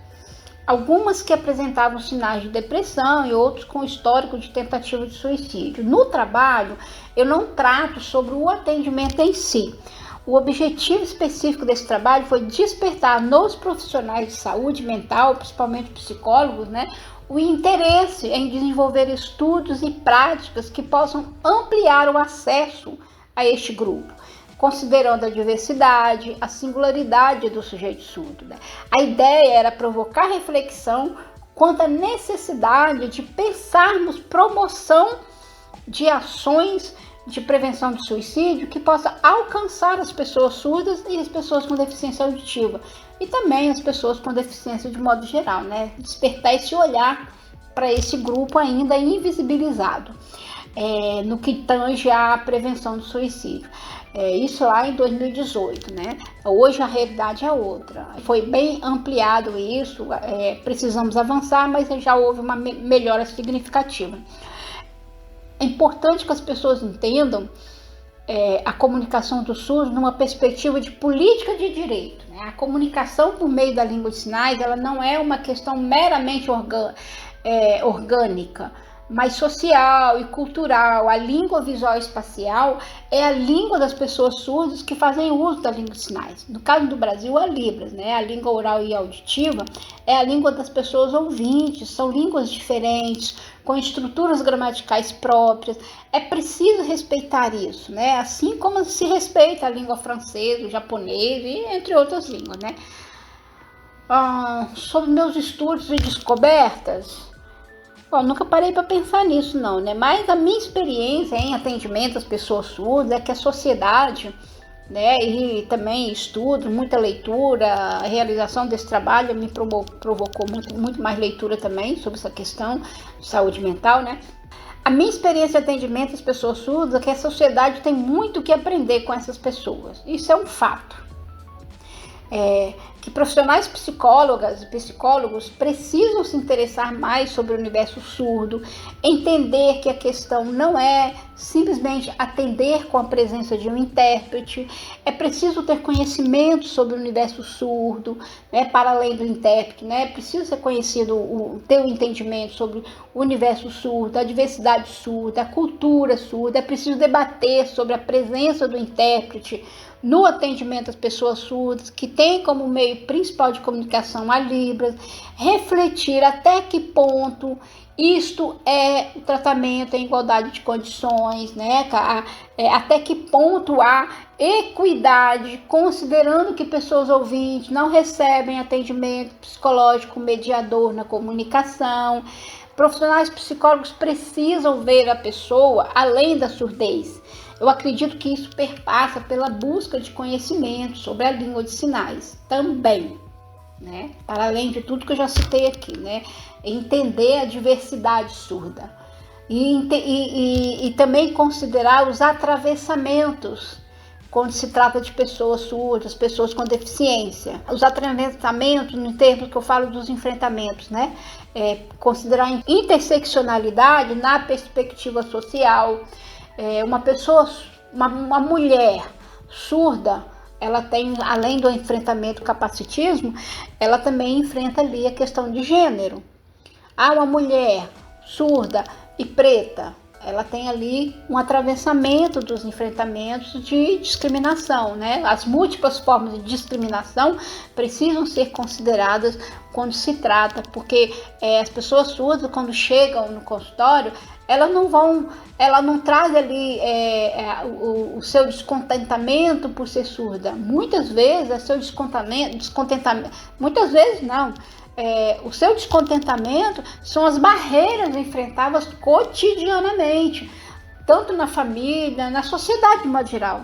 Algumas que apresentavam sinais de depressão e outros com histórico de tentativa de suicídio. No trabalho, eu não trato sobre o atendimento em si. O objetivo específico desse trabalho foi despertar nos profissionais de saúde mental, principalmente psicólogos, né, o interesse em desenvolver estudos e práticas que possam ampliar o acesso a este grupo, considerando a diversidade, a singularidade do sujeito surdo, né? A ideia era provocar reflexão quanto à necessidade de pensarmos promoção de ações de prevenção de suicídio que possa alcançar as pessoas surdas e as pessoas com deficiência auditiva e também as pessoas com deficiência de modo geral, né? Despertar esse olhar para esse grupo ainda invisibilizado. no que tange à prevenção do suicídio. Isso lá em 2018, né? Hoje a realidade é outra. Foi bem ampliado isso, precisamos avançar, mas já houve uma melhora significativa. É importante que as pessoas entendam a comunicação do SUS numa perspectiva de política de direito, né? A comunicação por meio da língua de sinais, ela não é uma questão meramente orgânica, mas social e cultural. A língua visual espacial é a língua das pessoas surdas que fazem uso da língua de sinais. No caso do Brasil, a Libras, né? A língua oral e auditiva é a língua das pessoas ouvintes, são línguas diferentes, com estruturas gramaticais próprias. É preciso respeitar isso, né? Assim como se respeita a língua francesa, o japonês e entre outras línguas, né? Sobre meus estudos e descobertas, nunca parei para pensar nisso não, né? Mas a minha experiência em atendimento às pessoas surdas é que a sociedade, né, e também estudo, muita leitura, a realização desse trabalho me provocou muito mais leitura também sobre essa questão de saúde mental, né? A minha experiência de atendimento às pessoas surdas é que a sociedade tem muito o que aprender com essas pessoas. Isso é um fato. Que profissionais psicólogas e psicólogos precisam se interessar mais sobre o universo surdo, entender que a questão não é simplesmente atender com a presença de um intérprete, é preciso ter conhecimento sobre o universo surdo, né, para além do intérprete, né, é preciso ser conhecido, ter um entendimento sobre o universo surdo, a diversidade surda, a cultura surda, é preciso debater sobre a presença do intérprete no atendimento às pessoas surdas, que tem como meio principal de comunicação a Libras, refletir até que ponto isto é o tratamento em igualdade de condições, né? Até que ponto há equidade, considerando que pessoas ouvintes não recebem atendimento psicológico mediador na comunicação. Profissionais psicólogos precisam ver a pessoa além da surdez. Eu acredito que isso perpassa pela busca de conhecimento sobre a língua de sinais também, né? Para além de tudo que eu já citei aqui, né? Entender a diversidade surda e também considerar os atravessamentos quando se trata de pessoas surdas, pessoas com deficiência. Os atravessamentos, no termo que eu falo dos enfrentamentos, né? Considerar a interseccionalidade na perspectiva social. Uma mulher surda, ela tem, além do enfrentamento capacitismo, ela também enfrenta ali a questão de gênero. Uma mulher surda e preta, ela tem ali um atravessamento dos enfrentamentos de discriminação, né? As múltiplas formas de discriminação precisam ser consideradas quando se trata, porque as pessoas surdas, quando chegam no consultório, ela não traz ali o seu descontentamento por ser surda. Muitas vezes o seu descontentamento, muitas vezes não. O seu descontentamento são as barreiras enfrentadas cotidianamente, tanto na família, na sociedade de modo geral,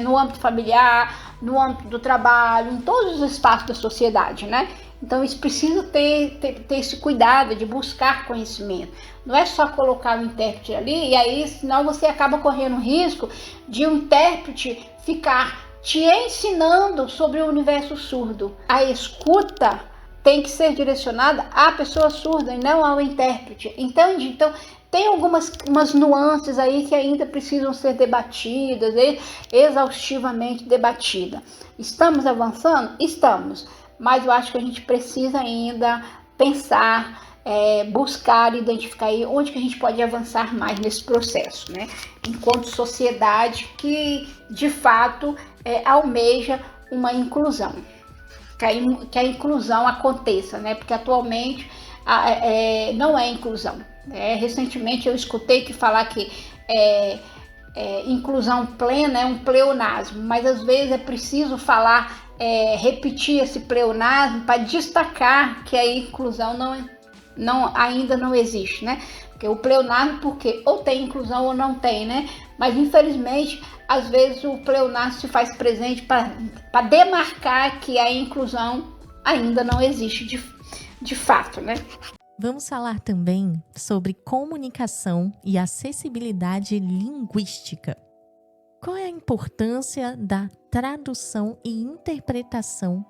no âmbito familiar, no âmbito do trabalho, em todos os espaços da sociedade, né? Então isso precisa ter esse cuidado de buscar conhecimento. Não é só colocar o intérprete ali, e aí senão você acaba correndo o risco de um intérprete ficar te ensinando sobre o universo surdo. A escuta tem que ser direcionada à pessoa surda e não ao intérprete, entende? Então, tem umas nuances aí que ainda precisam ser debatidas, exaustivamente debatidas. Estamos avançando? Estamos, mas eu acho que a gente precisa ainda pensar, buscar, identificar aí onde que a gente pode avançar mais nesse processo, né? Enquanto sociedade que, de fato, almeja uma inclusão. Que a inclusão aconteça, né? Porque atualmente não é inclusão. Recentemente eu escutei falar que inclusão plena é um pleonasmo, mas às vezes é preciso falar, repetir esse pleonasmo para destacar que a inclusão ainda não existe, né? Porque o pleonasmo, porque ou tem inclusão ou não tem, né? Mas infelizmente, às vezes o pleonasmo se faz presente para demarcar que a inclusão ainda não existe de fato, né? Vamos falar também sobre comunicação e acessibilidade linguística. Qual é a importância da tradução e interpretação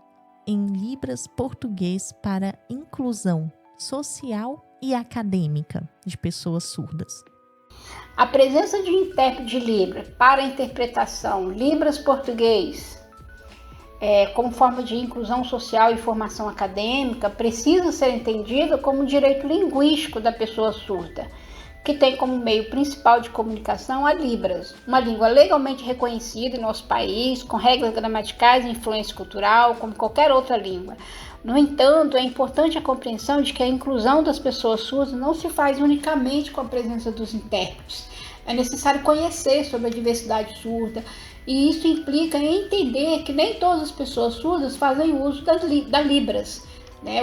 em Libras português para inclusão social e acadêmica de pessoas surdas? A presença de um intérprete de Libras para interpretação Libras português como forma de inclusão social e formação acadêmica precisa ser entendida como um direito linguístico da pessoa surda, que tem como meio principal de comunicação a Libras, uma língua legalmente reconhecida em nosso país, com regras gramaticais e influência cultural, como qualquer outra língua. No entanto, é importante a compreensão de que a inclusão das pessoas surdas não se faz unicamente com a presença dos intérpretes. É necessário conhecer sobre a diversidade surda, e isso implica em entender que nem todas as pessoas surdas fazem uso da Libras.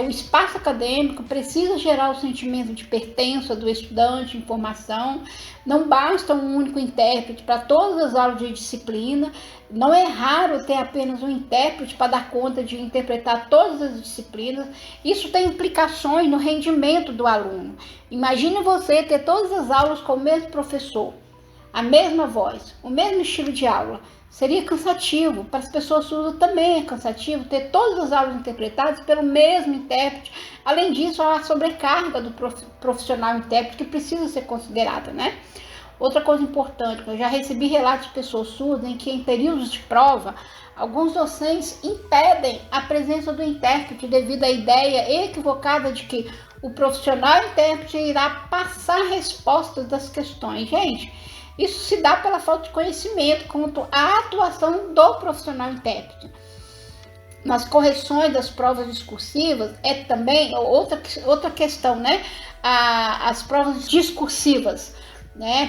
O espaço acadêmico precisa gerar o sentimento de pertença do estudante em formação. Não basta um único intérprete para todas as aulas de disciplina. Não é raro ter apenas um intérprete para dar conta de interpretar todas as disciplinas. Isso tem implicações no rendimento do aluno. Imagine você ter todas as aulas com o mesmo professor, a mesma voz, o mesmo estilo de aula. Seria cansativo. Para as pessoas surdas também é cansativo ter todas as aulas interpretadas pelo mesmo intérprete. Além disso, há a sobrecarga do profissional intérprete que precisa ser considerada, Outra coisa importante, eu já recebi relatos de pessoas surdas em que em períodos de prova, alguns docentes impedem a presença do intérprete devido à ideia equivocada de que o profissional intérprete irá passar respostas das questões. Gente, isso se dá pela falta de conhecimento quanto à atuação do profissional intérprete. Nas correções das provas discursivas é também outra questão, As provas discursivas,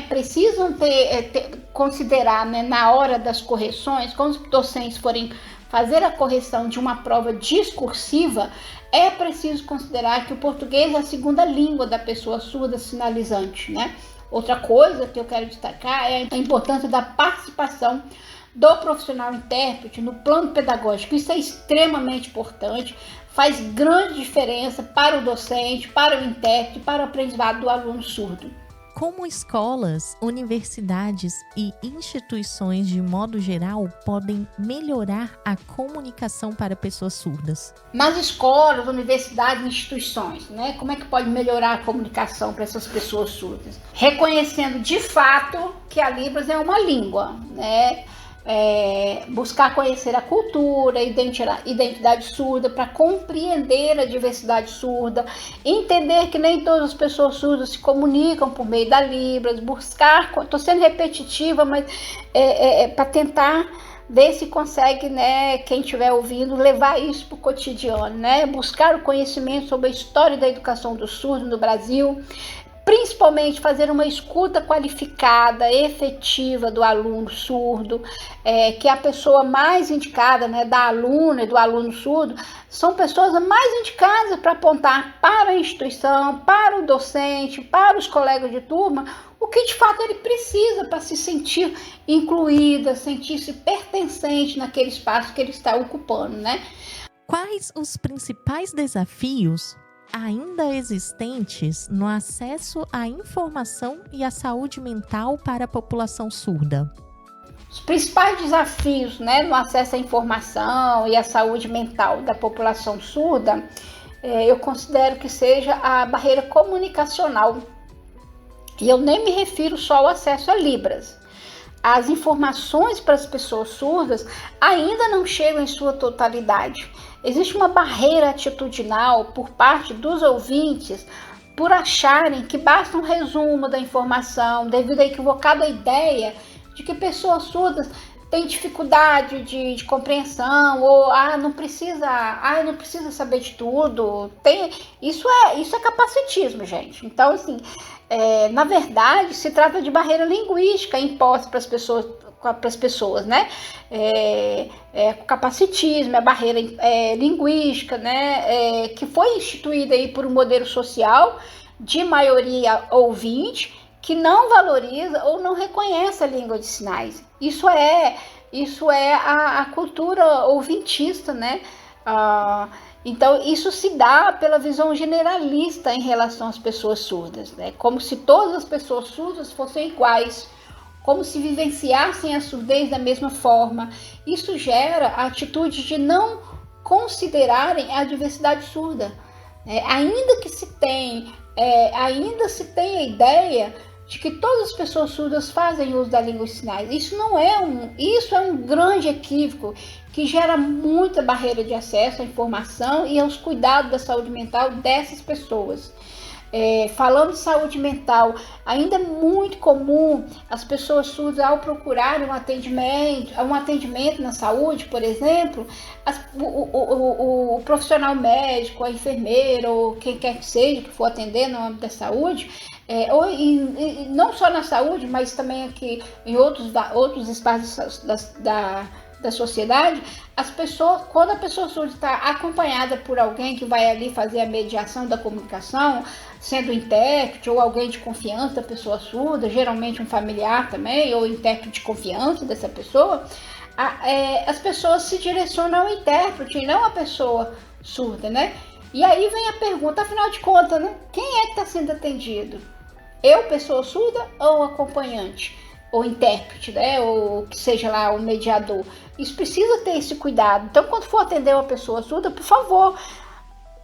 precisam considerar, na hora das correções, quando os docentes forem fazer a correção de uma prova discursiva, é preciso considerar que o português é a segunda língua da pessoa surda sinalizante, Outra coisa que eu quero destacar é a importância da participação do profissional intérprete no plano pedagógico. Isso é extremamente importante, faz grande diferença para o docente, para o intérprete, para o aprendizado do aluno surdo. Como escolas, universidades e instituições de modo geral podem melhorar a comunicação para pessoas surdas? Nas escolas, universidades e instituições, como é que pode melhorar a comunicação para essas pessoas surdas? Reconhecendo de fato que a Libras é uma língua, buscar conhecer a cultura, a identidade surda, para compreender a diversidade surda, entender que nem todas as pessoas surdas se comunicam por meio da Libras, buscar, estou sendo repetitiva, mas para tentar ver se consegue, quem estiver ouvindo, levar isso para o cotidiano, buscar o conhecimento sobre a história da educação do surdo no Brasil, principalmente fazer uma escuta qualificada, efetiva do aluno surdo, que é a pessoa mais indicada, da aluna e do aluno surdo, são pessoas mais indicadas para apontar para a instituição, para o docente, para os colegas de turma, o que de fato ele precisa para se sentir incluída, sentir-se pertencente naquele espaço que ele está ocupando, Quais os principais desafios ainda existentes no acesso à informação e à saúde mental para a população surda? Os principais desafios, no acesso à informação e à saúde mental da população surda, eu considero que seja a barreira comunicacional. E eu nem me refiro só ao acesso a Libras. As informações para as pessoas surdas ainda não chegam em sua totalidade. Existe uma barreira atitudinal por parte dos ouvintes por acharem que basta um resumo da informação devido à equivocada ideia de que pessoas surdas têm dificuldade de compreensão ou não precisa saber de tudo. Isso é capacitismo, gente. Então, assim, na verdade, se trata de barreira linguística imposta para as pessoas, capacitismo, a barreira linguística, que foi instituída aí por um modelo social de maioria ouvinte que não valoriza ou não reconhece a língua de sinais. Isso é a cultura ouvintista, Então, isso se dá pela visão generalista em relação às pessoas surdas, né? Como se todas as pessoas surdas fossem iguais, como se vivenciassem a surdez da mesma forma. Isso gera a atitude de não considerarem a diversidade surda. Ainda se tenha a ideia de que todas as pessoas surdas fazem uso da língua de sinais. Isso é um grande equívoco que gera muita barreira de acesso à informação e aos cuidados da saúde mental dessas pessoas. Falando de saúde mental, ainda é muito comum as pessoas surdas, ao procurarem um atendimento na saúde, por exemplo, o profissional médico, a enfermeira ou quem quer que seja que for atender no âmbito da saúde, e não só na saúde, mas também aqui em outros espaços da sociedade, quando a pessoa surda está acompanhada por alguém que vai ali fazer a mediação da comunicação, sendo intérprete ou alguém de confiança da pessoa surda, geralmente um familiar também, ou intérprete de confiança dessa pessoa, as pessoas se direcionam ao intérprete e não à pessoa surda, né? E aí vem a pergunta, afinal de contas, né? Quem é que está sendo atendido? Eu, pessoa surda, ou acompanhante? Ou intérprete, né? Ou que seja lá o mediador. Isso precisa ter esse cuidado. Então, quando for atender uma pessoa surda, por favor,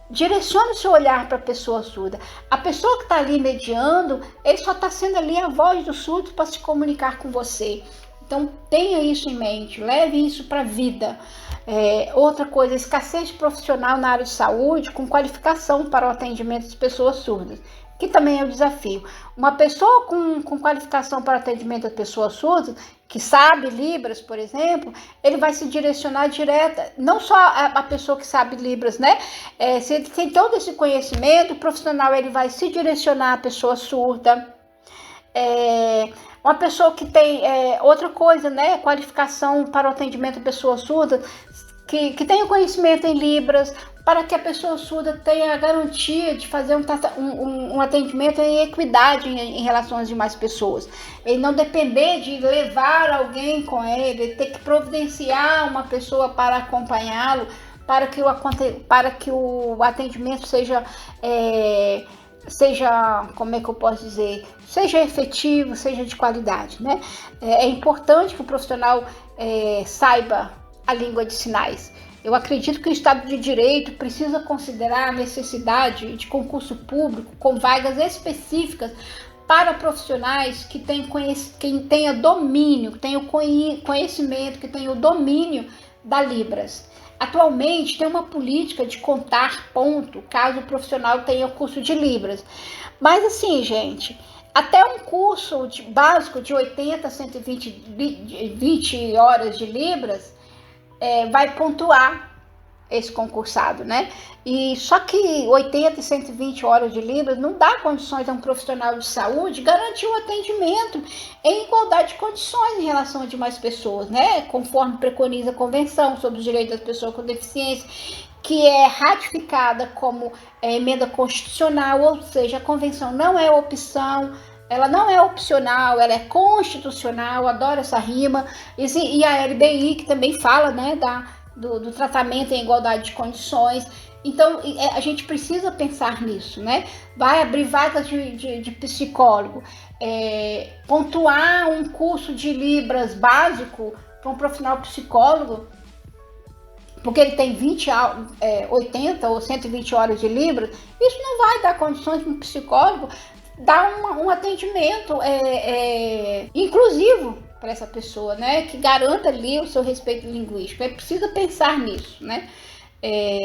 direcione o seu olhar para a pessoa surda. A pessoa que está ali mediando, ele só está sendo ali a voz do surdo para se comunicar com você. Então, tenha isso em mente, leve isso para a vida. Outra coisa, escassez de profissional na área de saúde com qualificação para o atendimento de pessoas surdas, que também é um desafio. Uma pessoa com qualificação para atendimento das pessoas surdas, que sabe Libras, por exemplo, ele vai se direcionar direta, não só a pessoa que sabe Libras, né? Se ele tem todo esse conhecimento, o profissional ele vai se direcionar à pessoa surda. Uma pessoa que tem outra coisa, né? Qualificação para o atendimento de pessoa surda, que tenha conhecimento em Libras, para que a pessoa surda tenha a garantia de fazer um atendimento em equidade em relação às demais pessoas. Ele não depender de levar alguém com ele ter que providenciar uma pessoa para acompanhá-lo, para que o atendimento seja, como é que eu posso dizer, seja efetivo, seja de qualidade, né? É importante que o profissional saiba a língua de sinais. Eu acredito que o Estado de Direito precisa considerar a necessidade de concurso público com vagas específicas para profissionais que tenha domínio, que tenham conhecimento, que tenham o domínio da Libras. Atualmente tem uma política de contar ponto caso o profissional tenha curso de Libras. Mas assim, gente, até um curso básico de 80 a 120 horas de Libras vai pontuar esse concursado, né? E só que 80 e 120 horas de Libras não dá condições a um profissional de saúde garantir um atendimento em igualdade de condições em relação a demais pessoas, né? Conforme preconiza a Convenção sobre os Direitos das Pessoas com Deficiência, que é ratificada como emenda constitucional, ou seja, a Convenção não é opção, ela não é opcional, ela é constitucional, adoro essa rima, e a LBI, que também fala, né, do tratamento em igualdade de condições. Então, a gente precisa pensar nisso, né? Vai abrir vagas de psicólogo, pontuar um curso de Libras básico para um profissional psicólogo, porque ele tem 80 ou 120 horas de Libras, isso não vai dar condições para um psicólogo dar um atendimento inclusivo para essa pessoa, né? Que garanta ali o seu respeito linguístico. É preciso pensar nisso, né?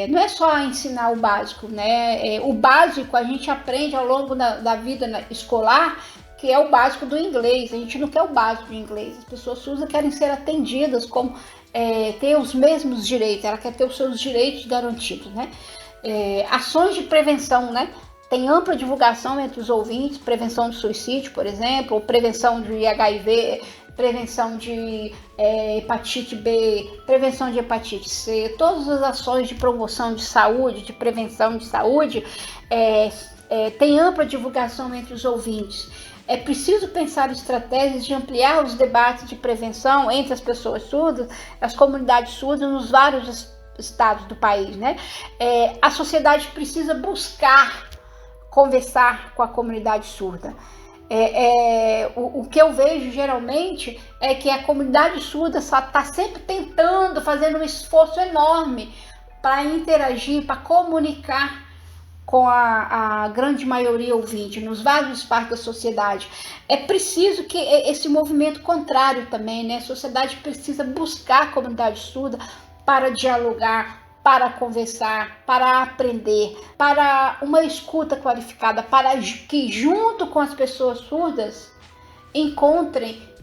Não é só ensinar o básico, né? O básico a gente aprende ao longo da vida escolar, que é o básico do inglês. A gente não quer o básico do inglês. As pessoas surdas querem ser atendidas como ter os mesmos direitos. Ela quer ter os seus direitos garantidos, né? Ações de prevenção, né? Tem ampla divulgação entre os ouvintes, prevenção de suicídio, por exemplo, ou prevenção de HIV, prevenção de hepatite B, prevenção de hepatite C, todas as ações de promoção de saúde, de prevenção de saúde, tem ampla divulgação entre os ouvintes. É preciso pensar em estratégias de ampliar os debates de prevenção entre as pessoas surdas, as comunidades surdas, nos vários estados do país, né? A sociedade precisa buscar conversar com a comunidade surda. O que eu vejo geralmente é que a comunidade surda só está sempre tentando, fazendo um esforço enorme para interagir, para comunicar com a grande maioria ouvinte, nos vários espaços da sociedade. É preciso que esse movimento contrário também, né? A sociedade precisa buscar a comunidade surda para dialogar, para conversar, para aprender, para uma escuta qualificada, para que junto com as pessoas surdas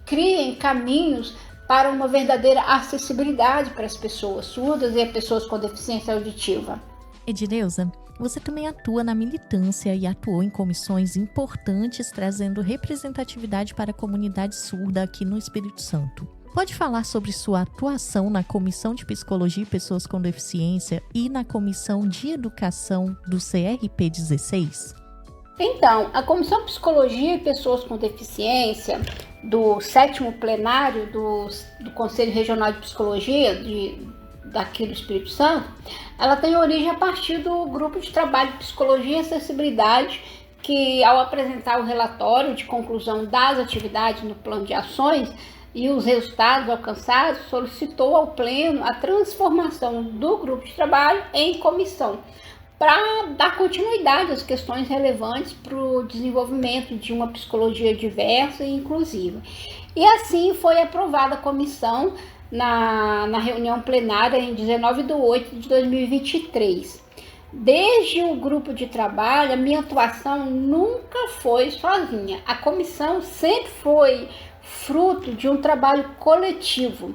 criem caminhos para uma verdadeira acessibilidade para as pessoas surdas e as pessoas com deficiência auditiva. Edileuza, você também atua na militância e atuou em comissões importantes trazendo representatividade para a comunidade surda aqui no Espírito Santo. Pode falar sobre sua atuação na Comissão de Psicologia e Pessoas com Deficiência e na Comissão de Educação do CRP16? Então, a Comissão de Psicologia e Pessoas com Deficiência do 7º plenário do Conselho Regional de Psicologia daqui do Espírito Santo, ela tem origem a partir do Grupo de Trabalho de Psicologia e Acessibilidade, que ao apresentar o relatório de conclusão das atividades no plano de ações e os resultados alcançados, solicitou ao Pleno a transformação do grupo de trabalho em comissão, para dar continuidade às questões relevantes para o desenvolvimento de uma psicologia diversa e inclusiva. E assim foi aprovada a comissão na reunião plenária em 19/8/2023. Desde o grupo de trabalho, a minha atuação nunca foi sozinha. A comissão sempre foi fruto de um trabalho coletivo,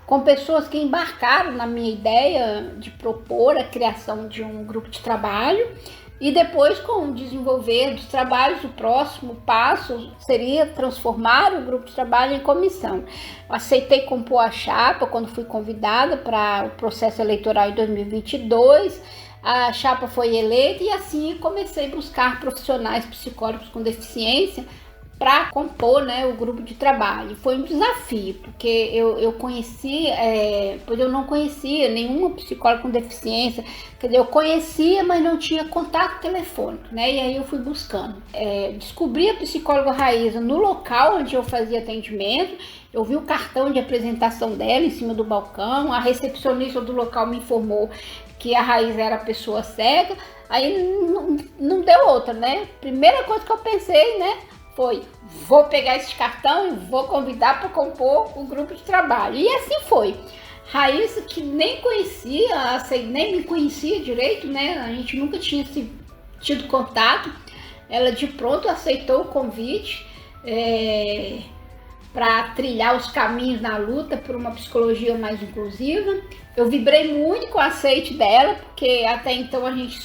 com pessoas que embarcaram na minha ideia de propor a criação de um grupo de trabalho e depois, com o desenvolver dos trabalhos, o próximo passo seria transformar o grupo de trabalho em comissão. Aceitei compor a chapa quando fui convidada para o processo eleitoral em 2022, a chapa foi eleita e assim comecei a buscar profissionais psicólogos com deficiência para compor, né, o grupo de trabalho. Foi um desafio, porque eu não conhecia nenhuma psicóloga com deficiência, quer dizer, eu conhecia, mas não tinha contato telefônico, né, e aí eu fui buscando. Descobri a psicóloga Raíza no local onde eu fazia atendimento, eu vi o cartão de apresentação dela em cima do balcão, a recepcionista do local me informou que a Raíza era pessoa cega, aí não deu outra, né, primeira coisa que eu pensei, né, foi, vou pegar esse cartão e vou convidar para compor o grupo de trabalho. E assim foi. Raíssa, que nem me conhecia direito, né? A gente nunca tinha tido contato. Ela de pronto aceitou o convite para trilhar os caminhos na luta por uma psicologia mais inclusiva. Eu vibrei muito com o aceite dela, porque até então a gente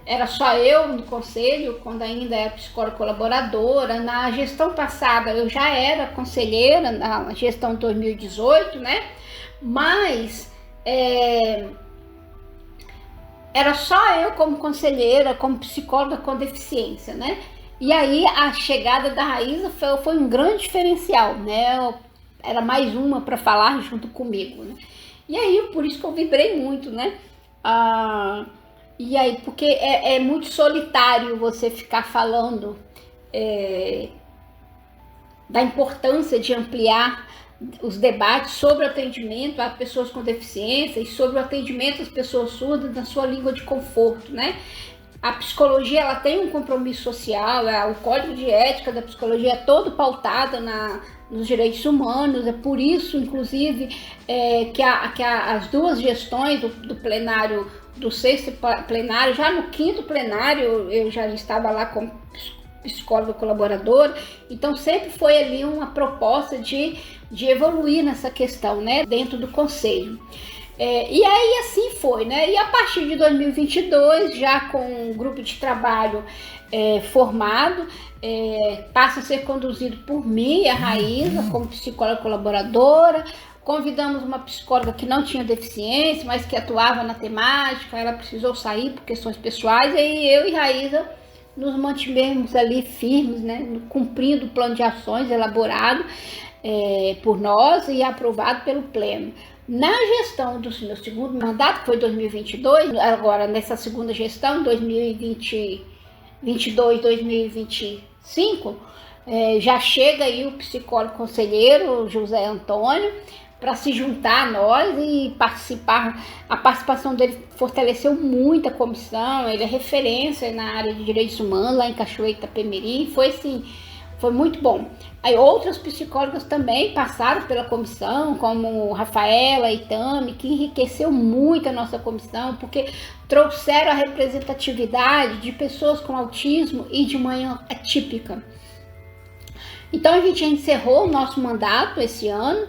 era só eu no conselho, quando ainda era psicóloga colaboradora. Na gestão passada eu já era conselheira, na gestão 2018, né? Mas era só eu como conselheira, como psicóloga com deficiência, né? E aí a chegada da Raíza foi um grande diferencial, né? Era mais uma para falar junto comigo, né? E aí por isso que eu vibrei muito, né? E aí, porque é muito solitário você ficar falando da importância de ampliar os debates sobre o atendimento a pessoas com deficiência e sobre o atendimento às pessoas surdas na sua língua de conforto, né? A psicologia, ela tem um compromisso social, o código de ética da psicologia é todo pautado nos direitos humanos, é por isso, inclusive, que as duas gestões do plenário, do 6º plenário, já no 5º plenário eu já estava lá como psicóloga colaboradora, então sempre foi ali uma proposta de evoluir nessa questão, né, dentro do conselho. E aí assim foi, né, e a partir de 2022, já com um grupo de trabalho formado, passa a ser conduzido por mim e a Raíza como psicóloga colaboradora. Convidamos uma psicóloga que não tinha deficiência, mas que atuava na temática, ela precisou sair por questões pessoais, e aí eu e Raíza nos mantivemos ali firmes, né, cumprindo o plano de ações elaborado por nós e aprovado pelo Pleno. Na gestão do meu segundo mandato, que foi 2022, agora nessa segunda gestão, 2022, 2025, já chega aí o psicólogo conselheiro José Antônio para se juntar a nós e participar. A participação dele fortaleceu muito a comissão, ele é referência na área de direitos humanos lá em Cachoeira Itapemirim, foi muito bom. Aí outras psicólogas também passaram pela comissão, como Rafaela e Tami, que enriqueceu muito a nossa comissão, porque trouxeram a representatividade de pessoas com autismo e de manhã atípica. Então a gente encerrou o nosso mandato esse ano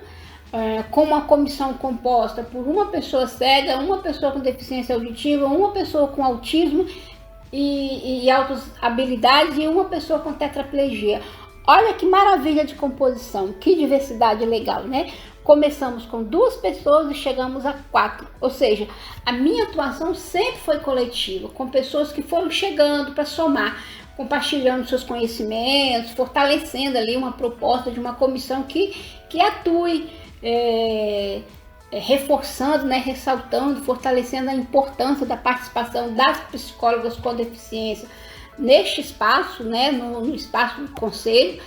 com uma comissão composta por uma pessoa cega, uma pessoa com deficiência auditiva, uma pessoa com autismo e altas habilidades e uma pessoa com tetraplegia. Olha que maravilha de composição, que diversidade legal, né? Começamos com 2 pessoas e chegamos a 4, ou seja, a minha atuação sempre foi coletiva, com pessoas que foram chegando para somar, compartilhando seus conhecimentos, fortalecendo ali uma proposta de uma comissão que atue, reforçando, né, ressaltando, fortalecendo a importância da participação das psicólogas com deficiência neste espaço, né, no espaço do conselho,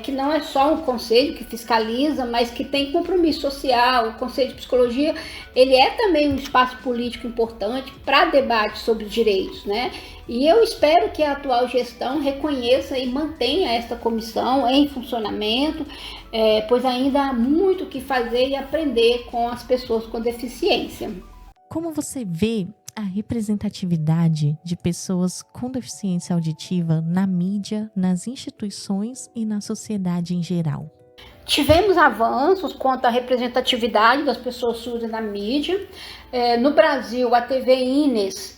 que não é só um conselho que fiscaliza, mas que tem compromisso social. O Conselho de Psicologia, ele é também um espaço político importante para debate sobre direitos, né? E eu espero que a atual gestão reconheça e mantenha esta comissão em funcionamento, pois ainda há muito o que fazer e aprender com as pessoas com deficiência. Como você vê a representatividade de pessoas com deficiência auditiva na mídia, nas instituições e na sociedade em geral? Tivemos avanços quanto à representatividade das pessoas surdas na mídia. No Brasil, a TV Ines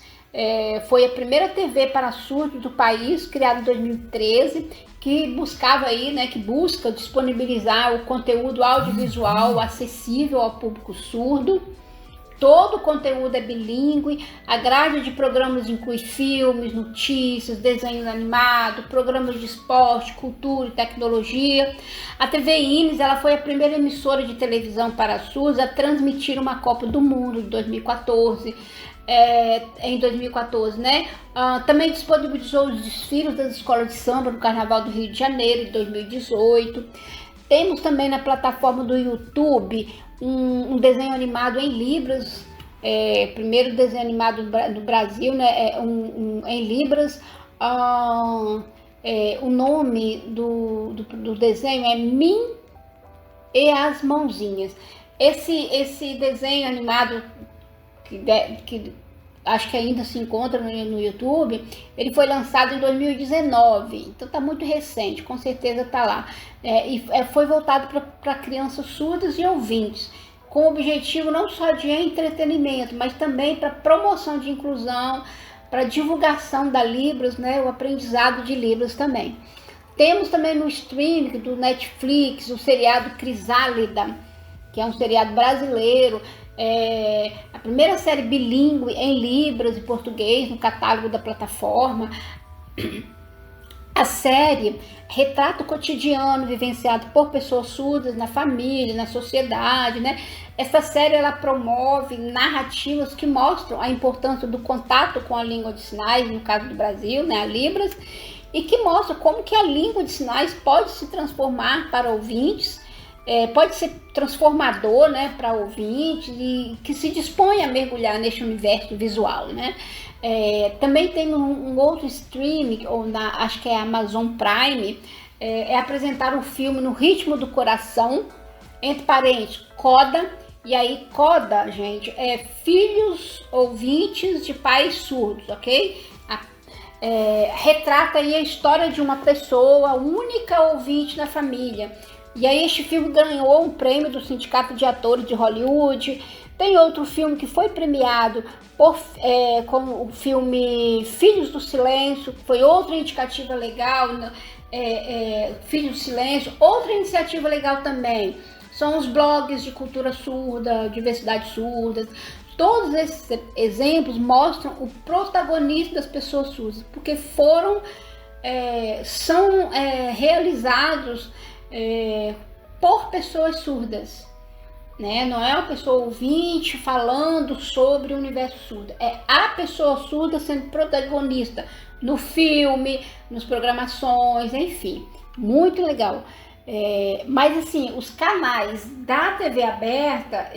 foi a primeira TV para surdos do país, criada em 2013, que buscava aí, né, que busca disponibilizar o conteúdo audiovisual acessível ao público surdo. Todo o conteúdo é bilíngue, a grade de programas inclui filmes, notícias, desenhos animados, programas de esporte, cultura e tecnologia. A TV Ines, ela foi a primeira emissora de televisão para surdos a transmitir uma Copa do Mundo de 2014. Em 2014, né? Também disponibilizou os desfiles das escolas de samba no Carnaval do Rio de Janeiro de 2018. Temos também na plataforma do YouTube um desenho animado em Libras, primeiro desenho animado do Brasil, né? Em Libras. O nome do desenho é Mim e as Mãozinhas. Esse desenho animado que acho que ainda se encontra no YouTube, ele foi lançado em 2019, então está muito recente, com certeza está lá. Foi voltado para crianças surdas e ouvintes, com o objetivo não só de entretenimento, mas também para promoção de inclusão, para divulgação da Libras, né, o aprendizado de Libras também. Temos também no streaming do Netflix o seriado Crisálida, que é um seriado brasileiro, a primeira série bilíngue em Libras e português no catálogo da plataforma. A série retrata o cotidiano vivenciado por pessoas surdas na família, na sociedade, né? Essa série ela promove narrativas que mostram a importância do contato com a língua de sinais, no caso do Brasil, né, a Libras, e que mostra como que a língua de sinais pode se transformar para ouvintes, pode ser transformador, né, para ouvintes e que se dispõe a mergulhar neste universo visual, né? Também tem um outro streaming, acho que é a Amazon Prime, apresentar o filme No Ritmo do Coração, entre parênteses, CODA, e aí CODA, gente, é Filhos Ouvintes de Pais Surdos, ok? Retrata aí a história de uma pessoa, única ouvinte na família. E aí este filme ganhou um prêmio do Sindicato de Atores de Hollywood. Tem outro filme que foi premiado com o filme Filhos do Silêncio, que foi outra indicativa legal, Filhos do Silêncio. Outra iniciativa legal também são os blogs de cultura surda, diversidade surda. Todos esses exemplos mostram o protagonismo das pessoas surdas, porque são realizados por pessoas surdas. né? Não é uma pessoa ouvinte falando sobre o universo surdo, é a pessoa surda sendo protagonista no filme, nas programações, enfim, muito legal. Mas assim, os canais da TV aberta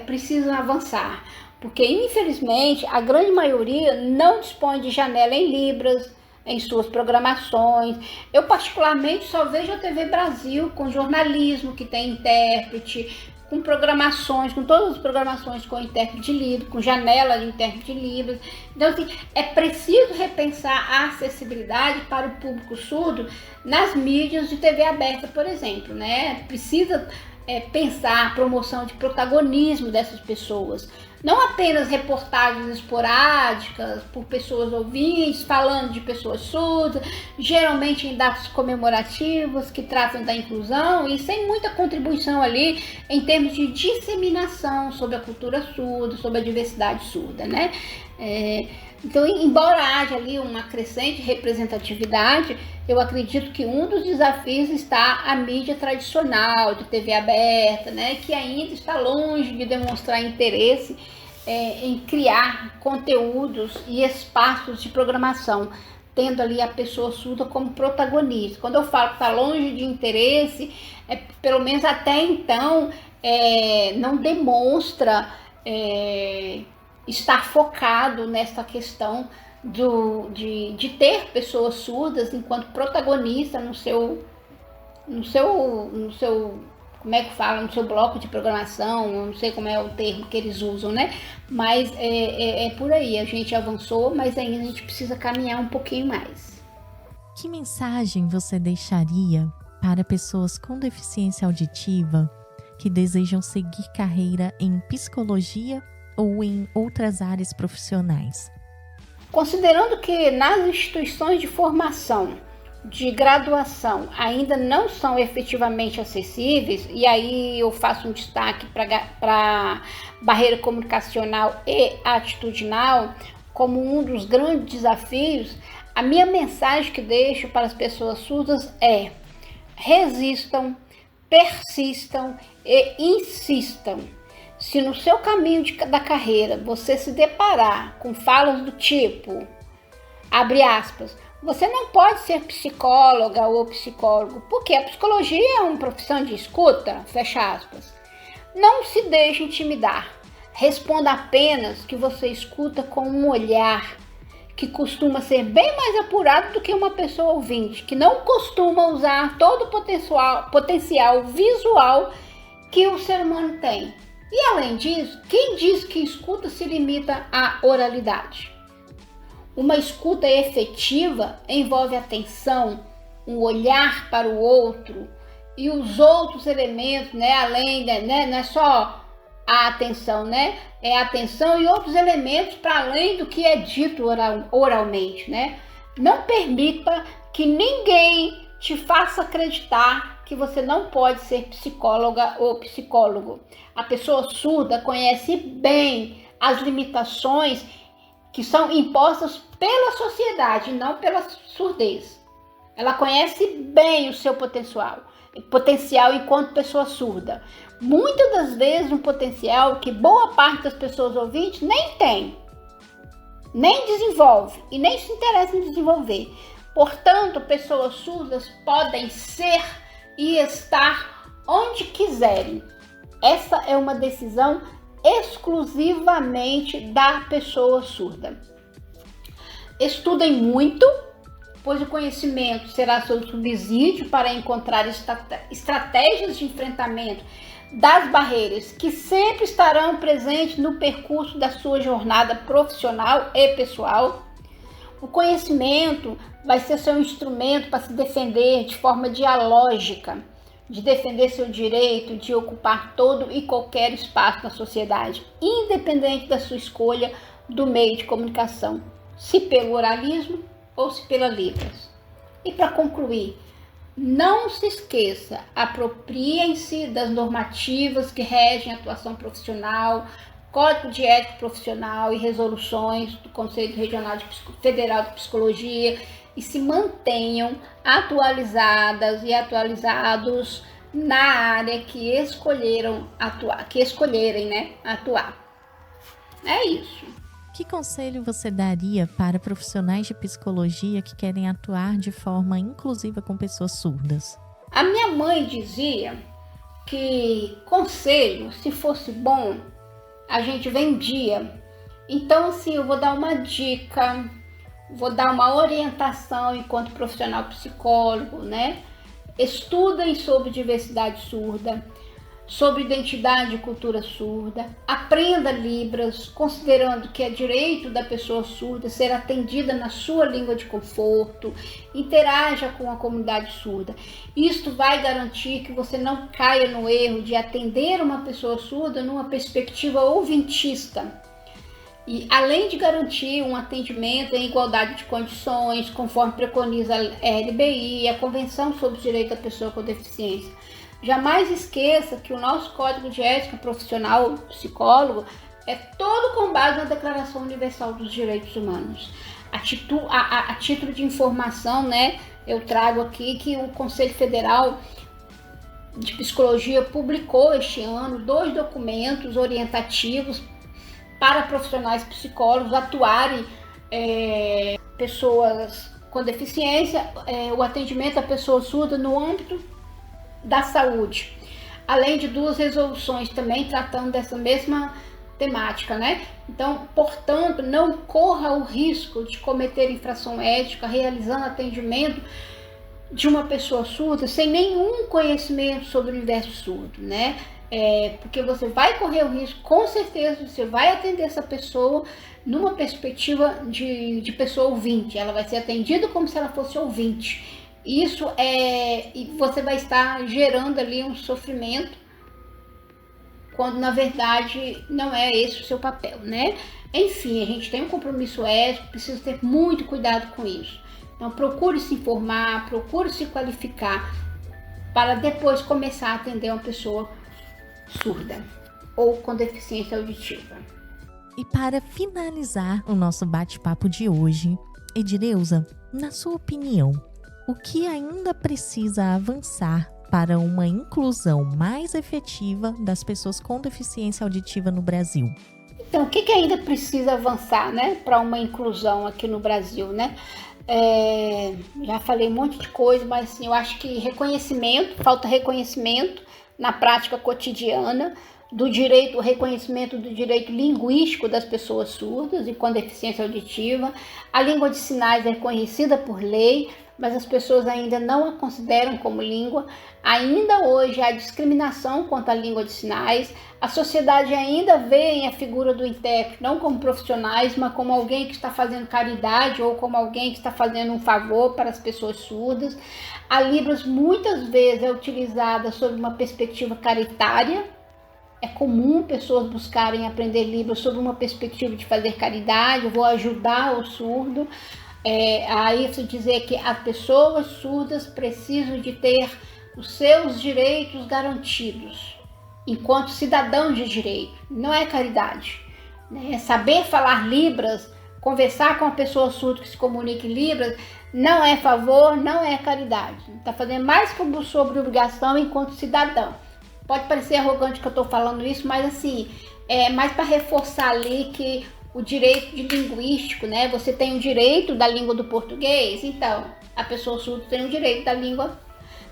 precisam avançar, porque infelizmente a grande maioria não dispõe de janela em Libras em suas programações. Eu particularmente só vejo a TV Brasil com jornalismo, que tem intérprete, com programações, com todas as programações com intérprete de Libras, com janela de intérprete de Libras. Então, assim, é preciso repensar a acessibilidade para o público surdo nas mídias de TV aberta, por exemplo, né? Precisa pensar a promoção de protagonismo dessas pessoas. Não apenas reportagens esporádicas por pessoas ouvintes, falando de pessoas surdas, geralmente em datas comemorativas que tratam da inclusão e sem muita contribuição ali em termos de disseminação sobre a cultura surda, sobre a diversidade surda, né? Então, embora haja ali uma crescente representatividade, eu acredito que um dos desafios está a mídia tradicional de TV aberta, né, que ainda está longe de demonstrar interesse em criar conteúdos e espaços de programação, tendo ali a pessoa surda como protagonista. Quando eu falo que está longe de interesse, pelo menos até então, não demonstra estar focado nessa questão de ter pessoas surdas enquanto protagonista no seu como é que fala, no seu bloco de programação, não sei como é o termo que eles usam, né? Mas é por aí, a gente avançou, mas ainda a gente precisa caminhar um pouquinho mais. Que mensagem você deixaria para pessoas com deficiência auditiva que desejam seguir carreira em psicologia ou em outras áreas profissionais? Considerando que nas instituições de formação, de graduação, ainda não são efetivamente acessíveis, e aí eu faço um destaque para barreira comunicacional e atitudinal como um dos grandes desafios, a minha mensagem que deixo para as pessoas surdas é: resistam, persistam e insistam. Se no seu caminho da carreira você se deparar com falas do tipo, abre aspas, você não pode ser psicóloga ou psicólogo, porque a psicologia é uma profissão de escuta, fecha aspas. Não se deixe intimidar. Responda apenas que você escuta com um olhar, que costuma ser bem mais apurado do que uma pessoa ouvinte, que não costuma usar todo o potencial visual que o ser humano tem. E além disso, quem diz que escuta se limita à oralidade? Uma escuta efetiva envolve atenção, um olhar para o outro e os outros elementos, né? Além, né? Não é só a atenção, né? É a atenção e outros elementos para além do que é dito oralmente, né? Não permita que ninguém te faça acreditar que você não pode ser psicóloga ou psicólogo. A pessoa surda conhece bem as limitações que são impostas pela sociedade, não pela surdez. Ela conhece bem o seu potencial enquanto pessoa surda. Muitas das vezes um potencial que boa parte das pessoas ouvintes nem tem, nem desenvolve e nem se interessa em desenvolver. Portanto, pessoas surdas podem ser e estar onde quiserem. Essa é uma decisão exclusivamente da pessoa surda. Estudem muito, pois o conhecimento será seu subsídio para encontrar estratégias de enfrentamento das barreiras que sempre estarão presentes no percurso da sua jornada profissional e pessoal. O conhecimento vai ser seu instrumento para se defender de forma dialógica, de defender seu direito de ocupar todo e qualquer espaço na sociedade, independente da sua escolha do meio de comunicação, se pelo oralismo ou se pela Libras. E para concluir, não se esqueça, apropriem-se das normativas que regem a atuação profissional, Código de Ética Profissional e resoluções do Conselho Regional Federal de Psicologia e se mantenham atualizadas e atualizados na área que escolherem, né, atuar. É isso. Que conselho você daria para profissionais de psicologia que querem atuar de forma inclusiva com pessoas surdas? A minha mãe dizia que conselho, se fosse bom, a gente vendia. Então, assim, eu vou dar uma dica, vou dar uma orientação enquanto profissional psicólogo, né? Estudem sobre diversidade surda, sobre identidade e cultura surda, aprenda Libras, considerando que é direito da pessoa surda ser atendida na sua língua de conforto, interaja com a comunidade surda. Isto vai garantir que você não caia no erro de atender uma pessoa surda numa perspectiva ouvintista. E além de garantir um atendimento em igualdade de condições, conforme preconiza a LBI, a Convenção sobre os Direitos da Pessoa com Deficiência, jamais esqueça que o nosso Código de Ética Profissional Psicólogo é todo com base na Declaração Universal dos Direitos Humanos. A título de informação, né, eu trago aqui que o Conselho Federal de Psicologia publicou este ano 2 documentos orientativos para profissionais psicólogos atuarem pessoas com deficiência, o atendimento à pessoa surda no âmbito da saúde, além de 2 resoluções também tratando dessa mesma temática, né? Então, portanto, não corra o risco de cometer infração ética realizando atendimento de uma pessoa surda sem nenhum conhecimento sobre o universo surdo, né? Porque você vai correr o risco, com certeza você vai atender essa pessoa numa perspectiva de pessoa ouvinte, ela vai ser atendida como se ela fosse ouvinte. Isso e você vai estar gerando ali um sofrimento, quando na verdade não é esse o seu papel, né? Enfim, a gente tem um compromisso ético, precisa ter muito cuidado com isso. Então procure se informar, procure se qualificar, para depois começar a atender uma pessoa surda ou com deficiência auditiva. E para finalizar o nosso bate-papo de hoje, Edileuza, na sua opinião, o que ainda precisa avançar para uma inclusão mais efetiva das pessoas com deficiência auditiva no Brasil? Então, o que ainda precisa avançar, né, para uma inclusão aqui no Brasil, né? Já falei um monte de coisa, mas assim, eu acho que falta reconhecimento na prática cotidiana do direito, o reconhecimento do direito linguístico das pessoas surdas e com deficiência auditiva. A língua de sinais é reconhecida por lei, mas as pessoas ainda não a consideram como língua. Ainda hoje há discriminação contra a língua de sinais. A sociedade ainda vê a figura do intérprete não como profissionais, mas como alguém que está fazendo caridade ou como alguém que está fazendo um favor para as pessoas surdas. A Libras muitas vezes é utilizada sob uma perspectiva caritária. É comum pessoas buscarem aprender Libras sob uma perspectiva de fazer caridade, eu vou ajudar o surdo. Aí você dizer que as pessoas surdas precisam de ter os seus direitos garantidos enquanto cidadãos de direito, não é caridade, né? Saber falar Libras, conversar com uma pessoa surda que se comunica em Libras, não é favor, não é caridade, está fazendo mais que sobre obrigação enquanto cidadão. Pode parecer arrogante que eu estou falando isso, mas assim, é mais para reforçar ali que o direito de linguístico, né? Você tem o direito da língua do português, então a pessoa surda tem o direito da língua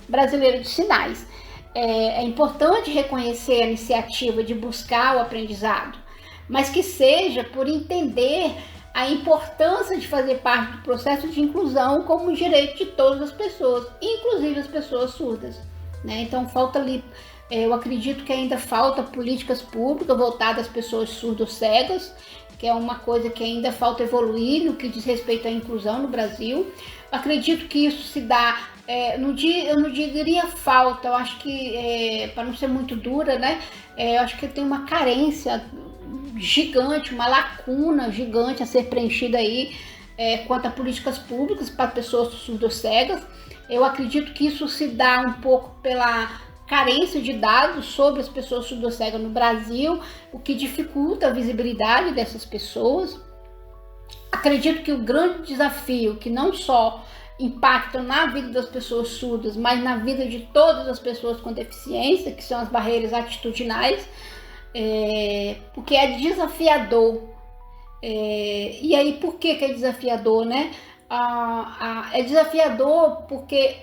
brasileira de sinais. É importante reconhecer a iniciativa de buscar o aprendizado, mas que seja por entender a importância de fazer parte do processo de inclusão como direito de todas as pessoas, inclusive as pessoas surdas, né? Então falta ali, eu acredito que ainda falta políticas públicas voltadas às pessoas surdo-cegas, que é uma coisa que ainda falta evoluir no que diz respeito à inclusão no Brasil. Acredito que isso se dá, eu não diria falta, eu acho que, para não ser muito dura, né, eu acho que tem uma carência gigante, uma lacuna gigante a ser preenchida aí, quanto a políticas públicas para pessoas surdo-cegas. Eu acredito que isso se dá um pouco pela carência de dados sobre as pessoas surdo-cegas no Brasil, o que dificulta a visibilidade dessas pessoas. Acredito que o grande desafio, que não só impactam na vida das pessoas surdas, mas na vida de todas as pessoas com deficiência, que são as barreiras atitudinais, porque é desafiador. E aí, por que é desafiador, né? É desafiador porque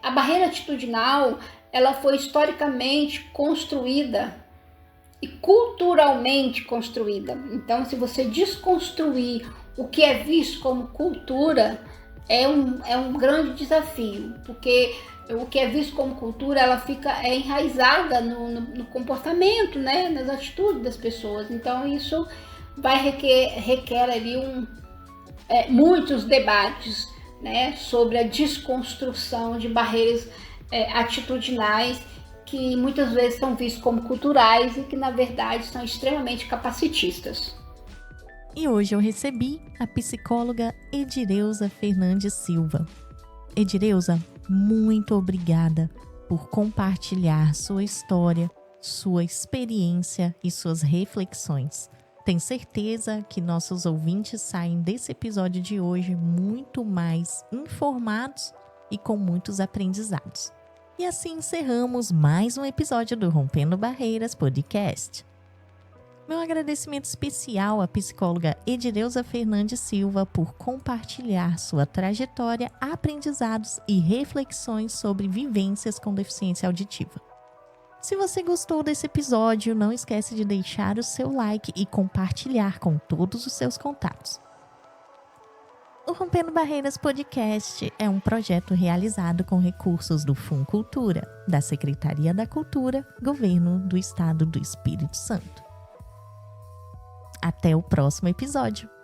a barreira atitudinal, ela foi historicamente construída e culturalmente construída. Então, se você desconstruir o que é visto como cultura, é um grande desafio, porque o que é visto como cultura, ela fica enraizada no comportamento, né? Nas atitudes das pessoas. Então, isso requer ali muitos debates, né, sobre a desconstrução de barreiras atitudinais que muitas vezes são vistos como culturais e que na verdade são extremamente capacitistas. E hoje eu recebi a psicóloga Edireuza Fernandes Silva. Edireuza, muito obrigada por compartilhar sua história, sua experiência e suas reflexões. Tenho certeza que nossos ouvintes saem desse episódio de hoje muito mais informados e com muitos aprendizados. E assim encerramos mais um episódio do Rompendo Barreiras Podcast. Meu agradecimento especial à psicóloga Edireuza Fernandes Silva por compartilhar sua trajetória, aprendizados e reflexões sobre vivências com deficiência auditiva. Se você gostou desse episódio, não esquece de deixar o seu like e compartilhar com todos os seus contatos. O Rompendo Barreiras Podcast é um projeto realizado com recursos do Funcultura, da Secretaria da Cultura, Governo do Estado do Espírito Santo. Até o próximo episódio!